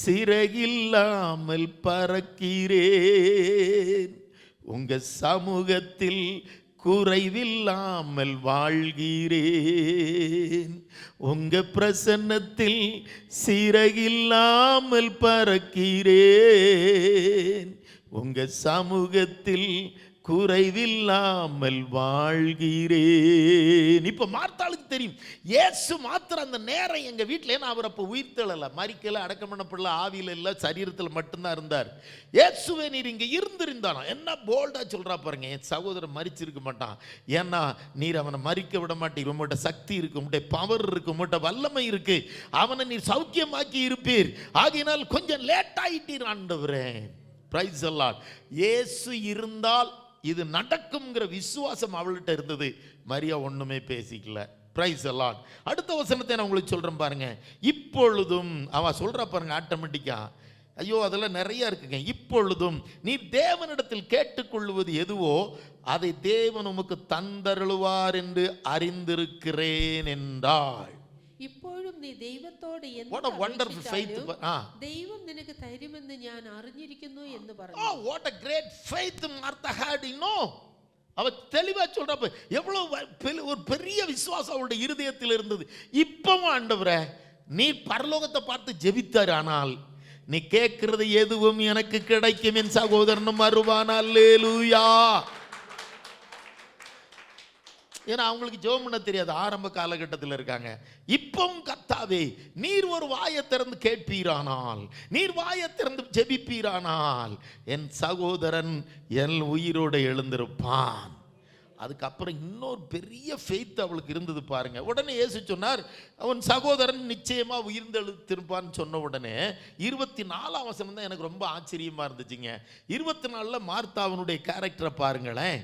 சிறகில்லாமல் பறக்கிறேன், உங்க சமூகத்தில் குறைவில்லாமல் வாழ்கிறேன், உங்க பிரசன்னத்தில் சிறகில்லாமல் பறக்கிறேன், உங்க சமூகத்தில் குறைவில்லாமல் வாழ்கிறேன். இப்ப மார்த்தாளுக்கு தெரியும், இயேசு மாத்திரம் அந்த நேரம் எங்க வீட்டில், ஏன்னா அவர் அப்போ உயிர்த்தெழல, மரிக்கல, அடக்கம் பண்ணப்படல, ஆவியில் இல்லை, சரீரத்தில் மட்டும்தான் இருந்தார். இயேசுவே நீர் இங்க இருந்திருந்தானா, என்ன போல்டா சொல்றா பாருங்க, என் சகோதரன் மரிச்சிருக்க மாட்டான், ஏன்னா நீர் அவனை மரிக்க விட மாட்டீர், உங்கள்கிட்ட சக்தி இருக்கு, உங்கள்கிட்ட பவர் இருக்கு, உங்கள்கிட்ட வல்லமை இருக்கு, அவனை நீர் சௌக்கியமாக்கி இருப்பீர், ஆகையினால் கொஞ்சம் லேட் ஆயிட்டீர் ஆண்டவரே. Price the Lord. இயேசு இருந்தால் இது நடக்கும்ங்கிற விசுவாசம் அவள்கிட்ட இருந்தது. மரியா ஒண்ணுமே பேசிக்கல. Price the Lord. அடுத்த வசனத்தை நான் உங்களுக்கு சொல்றேன் பாருங்க. இப்பொழுதும் அவ சொல்றா பாருங்க, ஆட்டோமேட்டிக்கா, ஐயோ அதெல்லாம் நிறைய இருக்குங்க. இப்பொழுதும் நீ தேவனிடத்தில் கேட்டுக்கொள்வது எதுவோ அதை தேவன் உமக்கு தந்தருளுவார் என்று அறிந்திருக்கிறேன் என்றாள். ഇപ്പോഴും നീ ദൈവത്തോട് ദൈവം നിനക്ക് തരുമെന്ന് ഞാൻ അറിഞ്ഞിരിക്കുന്നു എന്ന് പറഞ്ഞു. What a great faith Martha had, you know. அவ தெளிவா சொல்றப்ப எவ்வளவு ஒரு பெரிய விசுவாசம் அவளுடைய இருதயத்தில் இருந்தது. இப்பவும் ஆண்டவரே நீ பரலோகத்தை பார்த்து ஜெபித்தார், ஆனால் நீ கேட்கிறது எதுவும் எனக்கு கிடைக்கும், என் சகோதரனும் வருவான். அல்லேலூயா. ஏன்னா அவங்களுக்கு ஜெபம் பண்ண தெரியாது, ஆரம்ப காலகட்டத்தில் இருக்காங்க. இப்பவும் கர்த்தாவே நீர் ஒரு வாயை திறந்து கேட்பீரானால், நீர் வாயை திறந்து ஜெபிப்பீரானால் என் சகோதரன் என் உயிரோடு எழுந்திருப்பான். அதுக்கப்புறம் இன்னொரு பெரிய ஃபெய்த் அவளுக்கு இருந்தது பாருங்க. உடனே இயேசு சொன்னார், அவன் சகோதரன் நிச்சயமா உயிர்த்தெழுந்திருப்பான்னு சொன்ன உடனே 24ஆம் வசனம் தான் எனக்கு ரொம்ப ஆச்சரியமா இருந்துச்சுங்க. 24ல் மார்த்தாவனுடைய கேரக்டரை பாருங்களேன்.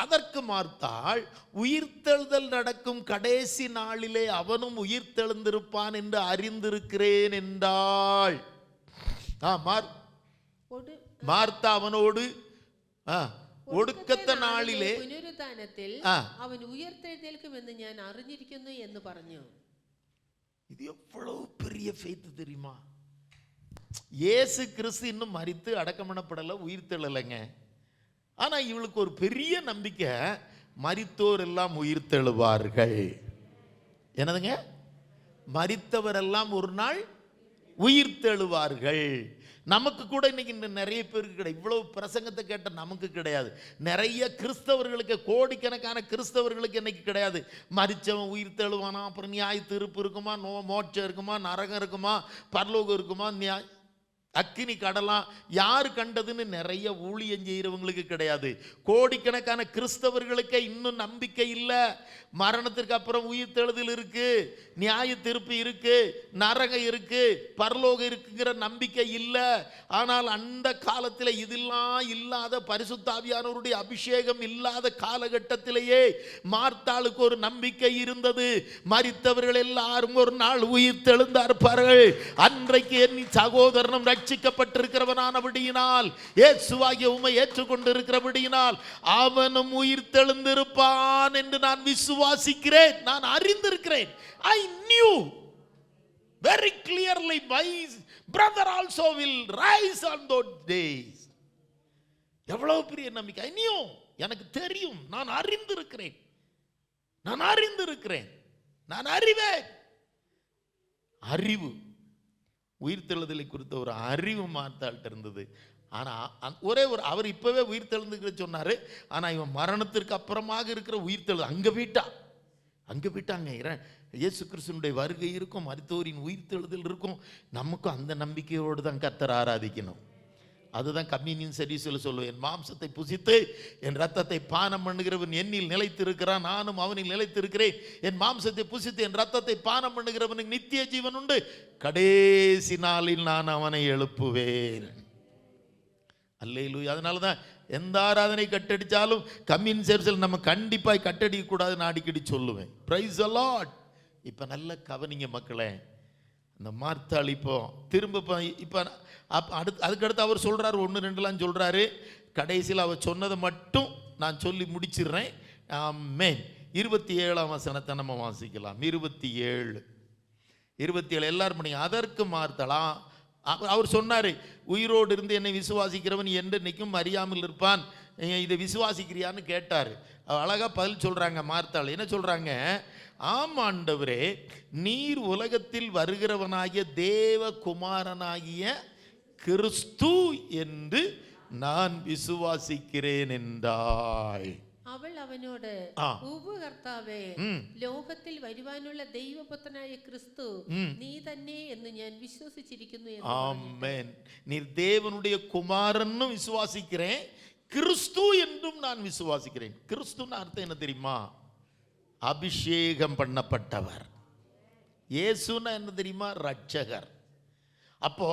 அதற்கு மார்த்தாள், உயிர்த்தெழுதல் நடக்கும் கடைசி நாளிலே அவனும் உயிர்த்தெழுந்திருப்பான் என்று அறிந்திருக்கிறேன் என்றாள். மார்த்தா அவனோடு ஒடுக்கத்த நாளிலே പുനരുത്ഥാനത്തിൽ അവൻ ഉയർത്തെഴുന്നേൽക്കും എന്ന് ഞാൻ അറിഞ്ഞിരിക്കുന്നു എന്ന് പറഞ്ഞു. இது எவ்வளவு பெரிய ஃபெய்த் தெரியுமா? இயேசு கிறிஸ்து இன்னும் மரித்து அடக்கம் பண்ணப்படல, உயிர்த்தெழலைங்க. ஆனா இவளுக்கு ஒரு பெரிய நம்பிக்கை, மரித்தோர் எல்லாம் உயிர்த்தெழுவார்கள். என்னதுங்க? மரித்தவரெல்லாம் ஒரு நாள் உயிர்த்தெழுவார்கள். நமக்கு கூட இன்னைக்கு நிறைய பேருக்கு கிடையாது. இவ்வளவு பிரசங்கத்தை கேட்ட நமக்கு கிடையாது. நிறைய கிறிஸ்தவர்களுக்கு, கோடிக்கணக்கான கிறிஸ்தவர்களுக்கு இன்னைக்கு கிடையாது. மரிச்சவன் உயிர்த்தெழுவானா, அப்புறம் நியாய தீர்ப்பு இருக்குமா, மோட்சம் இருக்குமா, நரகம் இருக்குமா, பரலோகம் இருக்குமா, அக்கினி கடலாம், யாரு கண்டதுன்னு நிறைய ஊழியம் செய்கிறவங்களுக்கு கிடையாது. கோடிக்கணக்கான கிறிஸ்தவர்களுக்கு இன்னும் நம்பிக்கை இல்லை. மரணத்திற்கு அப்புறம் உயிர்த்தெழுதல் இருக்கு, நியாய தீர்ப்பு இருக்கு, நரகம் இருக்கு, பரலோகம் இருக்குங்கிற நம்பிக்கை இல்லை. ஆனால் அந்த காலத்தில் இதெல்லாம் இல்லாத, பரிசுத்த ஆவியானவருடைய அபிஷேகம் இல்லாத காலகட்டத்திலேயே மார்த்தாளுக்கு ஒரு நம்பிக்கை இருந்தது. மரித்தவர்கள் எல்லாரும் ஒரு நாள் உயிர்த்தெழுந்தார்கள். அன்றைக்கு என் சகோதரனும் ரட்சிக்கப்பட்டிருக்கிறவனானபடியினால், இயேசுவாகிய உம்மை ஏற்றுக்கொண்டிருக்கிறபடியினால் அவனும் உயிர்த்தெழுந்திருப்பான் என்று நான் விசுவாசிக்கிறேன், நான் அறிந்திருக்கிறேன். I knew very clearly my brother also will rise on those days. எவ்வளவு பெரிய நம்பிக்கை! I knew, எனக்கு தெரியும், நான் அறிந்திருக்கிறேன், நான் அறிந்திருக்கிறேன், நான் அறிவேன். அறிவு, உயிர்த்தெழுதலை குறித்த ஒரு அறிவு மார்த்தாள்கிட்ட இருந்தது. ஆனால் ஒரே ஒரு, அவர் இப்பவே உயிர்த்தெழுந்துக்கிற சொன்னாரு. ஆனால் இவன் மரணத்திற்கு அப்புறமாக இருக்கிற உயிர்த்தெழு அங்கே போயிட்டாங்க. இயேசு கிறிஸ்துவினுடைய வருகை இருக்கும், மரித்தோரின் உயிர்த்தெழுதல் இருக்கும். நமக்கும் அந்த நம்பிக்கையோடு தான் கர்த்தரை ஆராதிக்கணும். அதுதான் கம்யூனியன் சர்வீஸில் சொல்லுவேன். என் மாம்சத்தை புசித்து என் ரத்தத்தை பானம் பண்ணுகிறவன் என்னில் நிலைத்திருக்கிறான், நானும் அவனில் நிலைத்திருக்கிறேன். என் மாம்சத்தை புசித்து என் ரத்தத்தை பானம் பண்ணுகிறவனுக்கு நித்திய ஜீவன் உண்டு, கடைசி நாளில் நான் அவனை எழுப்புவேன். அல்லேலூயா. அதனால தான் எந்த ஆராதனை கட்டடிச்சாலும் கம்யூனியன் சர்வீஸில் நம்ம கண்டிப்பாக கட்டடிக்க கூடாதுன்னு அடிக்கடி சொல்லுவேன். Price the Lord. இப்போ நல்ல கவனிங்க மக்களே. இந்த மார்த்தாள் இப்போ திரும்ப இப்போ அதுக்கடுத்து அவர் சொல்கிறார், 1, 2லாம் சொல்கிறாரு. கடைசியில் அவர் சொன்னதை மட்டும் நான் சொல்லி முடிச்சிடுறேன். ஆமென். 27ஆம் வசனத்தை நம்ம வாசிக்கலாம். 27 எல்லாரும் பண்ணி. அதற்கு மார்த்தாளாம், அவர் சொன்னார், உயிரோடு இருந்து என்னை விசுவாசிக்கிறவன் என்றைக்கும் அறியாமல் இருப்பான், இதை விசுவாசிக்கிறியான்னு கேட்டார். அழகாக பதில் சொல்கிறாங்க மார்த்தாள். என்ன சொல்கிறாங்க? ஆம் ஆண்டவரே, நீர் உலகத்தில் வருகிறவனாகிய தேவகுமாரனாகிய கிறிஸ்து என்று நான் விசுவாசிக்கிறேன் என்றாள். അവൾ അവനോട്, ഉവ്വ് കർത്താവേ, ലോകത്തിൽ വരുവാനുള്ള ദൈവപുത്രനായ ക്രിസ്തു നീ തന്നെ എന്ന് ഞാൻ വിശ്വസിച്ചിരിക്കുന്നു. ആമേൻ. நீர் தேவனுடைய குமாரன்னு விசுவாசிக்கிறேன், கிறிஸ்து என்றும் நான் விசுவாசிக்கிறேன். கிறிஸ்துன்னு அர்த்தம் என்ன தெரியுமா? அபிஷேகம் பண்ணப்பட்டவர். இயேசுன்னா என்ன தெரியுமா? ரட்சகர். அப்போ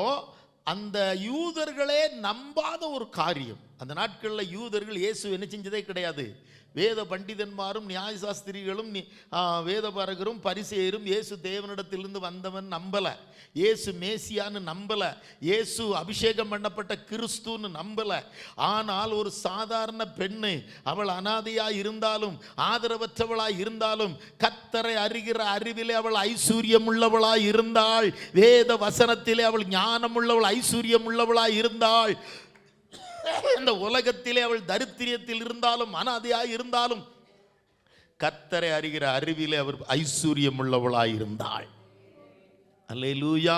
அந்த யூதர்களே நம்பாத ஒரு காரியம். அந்த நாட்களில் யூதர்கள் இயேசு என்ன செஞ்சதே கிடையாது. வேத பண்டிதன்மாரும் நியாயசாஸ்திரிகளும் வேதபாரகரும் பரிசேயரும் இயேசு தேவனிடத்திலிருந்து வந்தவன் நம்பலை, இயேசு மேசியான்னு நம்பலை, இயேசு அபிஷேகம் பண்ணப்பட்ட கிறிஸ்துன்னு நம்பலை. ஆனால் ஒரு சாதாரண பெண்ணு, அவள் அனாதையாய் இருந்தாலும் ஆதரவற்றவளாய் இருந்தாலும் கர்த்தரை அறிகிற அறிவிலே அவள் ஐஸ்வர்யம் உள்ளவளாய் இருந்தாள். வேத வசனத்திலே அவள் ஞானம் உள்ளவள், ஐஸ்வர்யம் உள்ளவளாய் இருந்தாள். இந்த உலகத்திலே அவள் தரித்திரியத்தில் இருந்தாலும் அனாதையாய் இருந்தாலும் கர்த்தரை அறிகிற அறிவிலே அவர் ஐஸ்வர்யம் உள்ளவளாய் இருந்தாள். அல்லேலூயா.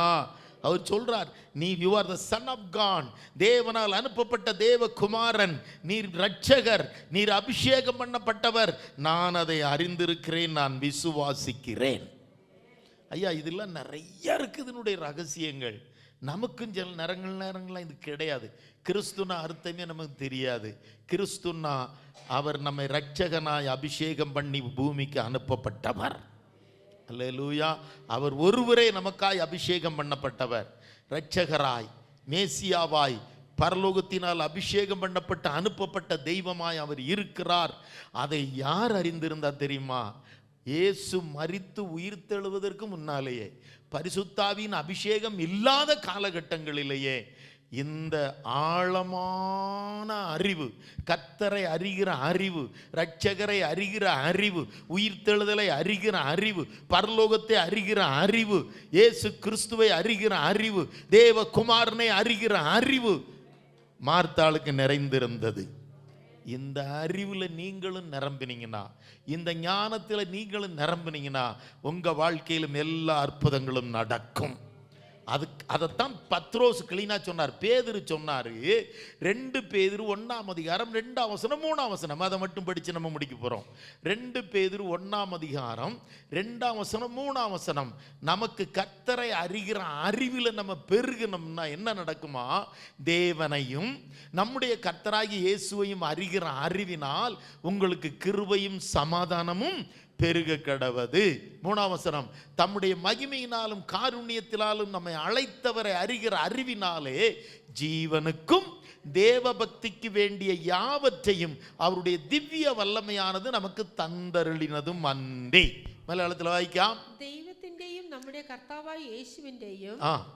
அவர் சொல்றார், நீ you are the son of God, தேவனால் அனுப்பப்பட்ட தேவகுமாரன், நீர் ரட்சகர், நீர் அபிஷேகம் பண்ணப்பட்டவர், நான் அதை அறிந்திருக்கிறேன், நான் விசுவாசிக்கிறேன். ஐயா, இதெல்லாம் நிறைய இருக்குது இதனுடைய ரகசியங்கள். நமக்கும் சில நேரங்கள்லாம் இது கிடையாது. கிறிஸ்துனா அர்த்தமே நமக்கு தெரியாது. கிறிஸ்துனா அவர் நம்மை ரட்சகனாய் அபிஷேகம் பண்ணி பூமிக்கு அனுப்பப்பட்டவர். அல்லேலூயா. அவர் ஒருவரே நமக்காய் அபிஷேகம் பண்ணப்பட்டவர். ரட்சகராய், மேசியாவாய், பரலோகத்தினால் அபிஷேகம் பண்ணப்பட்ட அனுப்பப்பட்ட தெய்வமாய் அவர் இருக்கிறார். அதை யார் அறிந்திருந்தா தெரியுமா? இயேசு மரித்து உயிர்த்தெழுவதற்கு முன்னாலேயே, பரிசுத்தாவின் அபிஷேகம் இல்லாத காலகட்டங்களிலேயே இந்த ஆழமான அறிவு, கர்த்தரை அறிகிற அறிவு, இரட்சகரை அறிகிற அறிவு, உயிர்த்தெழுதலை அறிகிற அறிவு, பரலோகத்தை அறிகிற அறிவு, இயேசு கிறிஸ்துவை அறிகிற அறிவு, தேவகுமாரனை அறிகிற அறிவு மார்த்தாளுக்கு நிறைந்திருந்தது. இந்த அறிவில் நீங்களும் நிரம்பினீங்கன்னா, இந்த ஞானத்தில் நீங்களும் நிரம்பினீங்கன்னா உங்க வாழ்க்கையிலும் எல்லா அற்புதங்களும் நடக்கும். அதைத்தான் பத்ரோஸ் கிளீனா சொன்னார். பேதுரு சொன்னாரு, 2 பேதுரு 1ஆம் அதிகாரம் 2ஆம் வசனம் 3ஆம் வசனம், அதை மட்டும் படிச்சு நம்ம முடிக்க போறோம். 2 பேதுரு 1ஆம் அதிகாரம் 2ஆம் வசனம் 3ஆம் வசனம். நமக்கு கர்த்தரை அறிகிற அறிவில் நம்ம பெருகணும்னா என்ன நடக்குமா? தேவனையும் நம்முடைய கர்த்தராகிய இயேசுவையும் அறிகிற அறிவினால் உங்களுக்கு கிருபையும் சமாதானமும் பெருக கடவது. 3ஆம் வசனம், தம்முடைய மகிமையினாலும் காருண்யத்தினாலும் நம்மை அழைத்தவரை அறிகிற அறிவினாலே ஜீவனுக்கும் தேவ பக்திக்கு வேண்டிய யாவற்றையும் அவருடைய திவ்ய வல்லமையானது நமக்கு தந்தருளினதும் அன்றி. மலையாளத்தில் வாய்ക്കാം. ദൈവത്തിന്റെയും നമ്മുടെ കർത്താവായ യേശുവിന്റെയും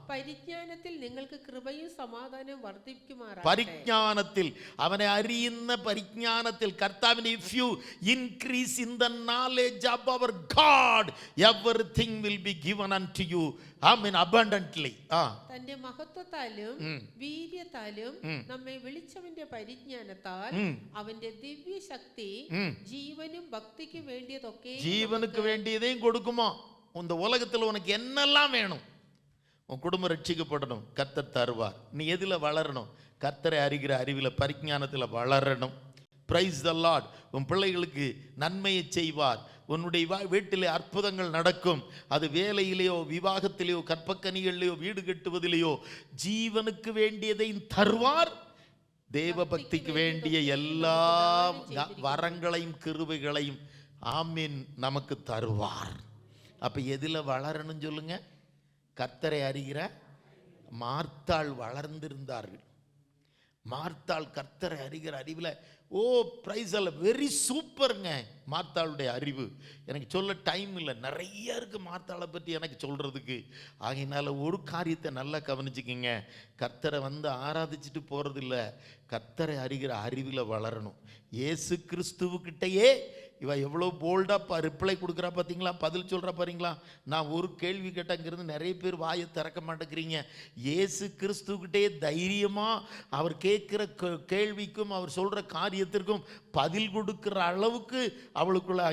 പരിജ്ഞാനത്തിൽ നിങ്ങൾക്ക് കൃപയും സമാധാനവും വർദ്ധിക്കുമാറാകട്ടെ. പരിജ്ഞാനത്തിൽ, അവനെ അറിയുന്ന പരിജ്ഞാനത്തിൽ കർത്താവിന്റെ, if you increase in the knowledge of our God, everything will be given unto you, amen, abundantly. തന്റെ മഹത്വത്താലും വീര്യത്താലും നമ്മെ വിളിച്ചവന്റെ പരിജ്ഞാനത്താൽ അവന്റെ ദിവ്യ ശക്തി ജീവനും ഭക്തിക്ക് വേണ്ടിയതൊക്കെ, ജീവനുக்கு வேண்டியதையும் கொடுக்குமா? இந்த உலகத்தில் உனக்கு என்னெல்லாம் வேணும்? உன் குடும்பம் ரட்சிக்கப்படணும், கர்த்தர் தருவார். நீ எதில் வளரணும்? கர்த்தரை அறிகிற அறிவில் பரிஞானத்தில் வளரணும். Price the Lord. உன் பிள்ளைகளுக்கு நன்மையை செய்வார். உன்னுடைய வீட்டிலே அற்புதங்கள் நடக்கும். அது வேலையிலேயோ, விவாகத்திலேயோ, கற்பக்கனிகளிலேயோ, வீடு கட்டுவதிலேயோ ஜீவனுக்கு வேண்டியதையும் தருவார். தேவ பக்திக்கு வேண்டிய எல்லா வரங்களையும் கிருபைகளையும் ஆமீன் நமக்கு தருவார். அப்ப எதில் வளரணும் சொல்லுங்க? கர்த்தரை அறிகிற. மார்த்தாள் வளர்ந்திருந்தார்கள். மார்த்தாள் கர்த்தரை அறிகிற அறிவில், ஓ பிரைஸ் அல்ல, வெரி சூப்பருங்க மார்த்தாளுடைய அறிவு. எனக்கு சொல்ல டைம் இல்லை, நிறைய இருக்கு மார்த்தாளை பற்றி எனக்கு சொல்றதுக்கு. ஆகையினால ஒரு காரியத்தை நல்லா கவனிச்சுக்கிங்க. கர்த்தரை ஆராதிச்சுட்டு போறது இல்லை, கர்த்தரை அறிகிற அறிவில் வளரணும். இயேசு கிறிஸ்துவுக்கிட்டையே இவ எவ்வளோ போல்டாக ரிப்ளை கொடுக்குறா பார்த்தீங்களா, பதில் சொல்கிறா பாருங்களா. நான் ஒரு கேள்வி கேட்டங்கிறது நிறைய பேர் வாயை திறக்க மாட்டேங்கிறீங்க. இயேசு கிறிஸ்துக்கிட்டே தைரியமாக அவர் கேட்குற கேள்விக்கும் அவர் சொல்கிற காரியத்திற்கும் பதில் கொடுக்குற அளவுக்கு அவளுக்குள்ள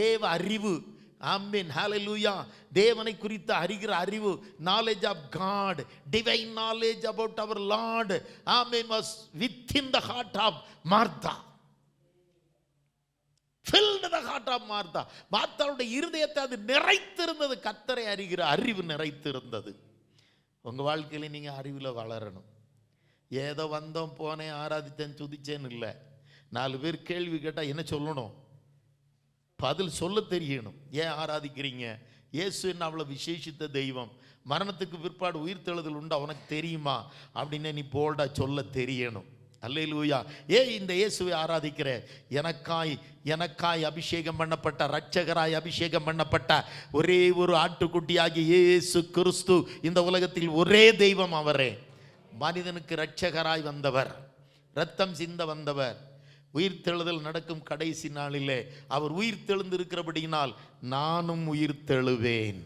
தேவ அறிவு, ஆமென், ஹalleluya, தேவனை குறித்து அறிகிற அறிவு, knowledge of God, divine knowledge about our Lord, amen, was within the heart of Martha. filled the heart of Martha. மார்த்தாளுடைய இருதயத்தை அது நிறைத்திருந்தது. கர்த்தரை அறிகிற அறிவு நிறைத்திருந்தது. உங்க வாழ்க்கையில நீங்க அறிவில் வளரணும். ஏதோ வந்தோம் போனேன் ஆராதித்தேன் துதிச்சேன்னு இல்லை. 4 பேர் கேள்வி கேட்டால் என்ன சொல்லணும்? பதில் சொல்ல தெரியணும். ஏன் ஆராதிக்கிறீங்க? இயேசு என்ன அவ்வளோ விசேஷித்த தெய்வம்? மரணத்துக்கு பிற்பாடு உயிர்த்தெழுதல் உண்டு அவனுக்கு தெரியுமா அப்படின்னு நீ போல்டா சொல்ல தெரியணும். அல்லேலூயா. இந்த இயேசுவை ஆராதிக்கிற, எனக்காய் அபிஷேகம் பண்ணப்பட்ட, இரட்சகராய் அபிஷேகம் பண்ணப்பட்ட ஒரே ஒரு ஆட்டுக்குட்டியாகிய இயேசு கிறிஸ்து இந்த உலகத்தில் ஒரே தெய்வம். அவரே மனிதனுக்கு இரட்சகராய் வந்தவர், இரத்தம் சிந்த வந்தவர். உயிர்த்தெழுதல் நடக்கும் கடைசி நாளிலே அவர் உயிர்த்தெழுந்திருக்கிறபடியினால் நானும் உயிர்த்தெழுவேன்.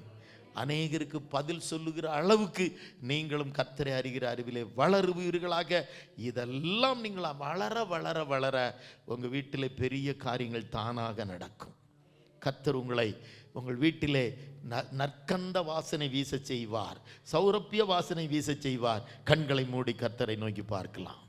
அநேகருக்கு பதில் சொல்லுகிற அளவுக்கு நீங்களும் கர்த்தரை அறிகிற அறிவிலே வளருவீர்களாக. இதெல்லாம் நீங்கள் வளர வளர வளர உங்கள் வீட்டிலே பெரிய காரியங்கள் தானாக நடக்கும். கர்த்தர் உங்களை உங்கள் வீட்டிலே நற்கந்த வாசனை வீச செய்வார், சௌரப்பிய வாசனை வீச செய்வார். கண்களை மூடி கர்த்தரை நோக்கி பார்க்கலாம்.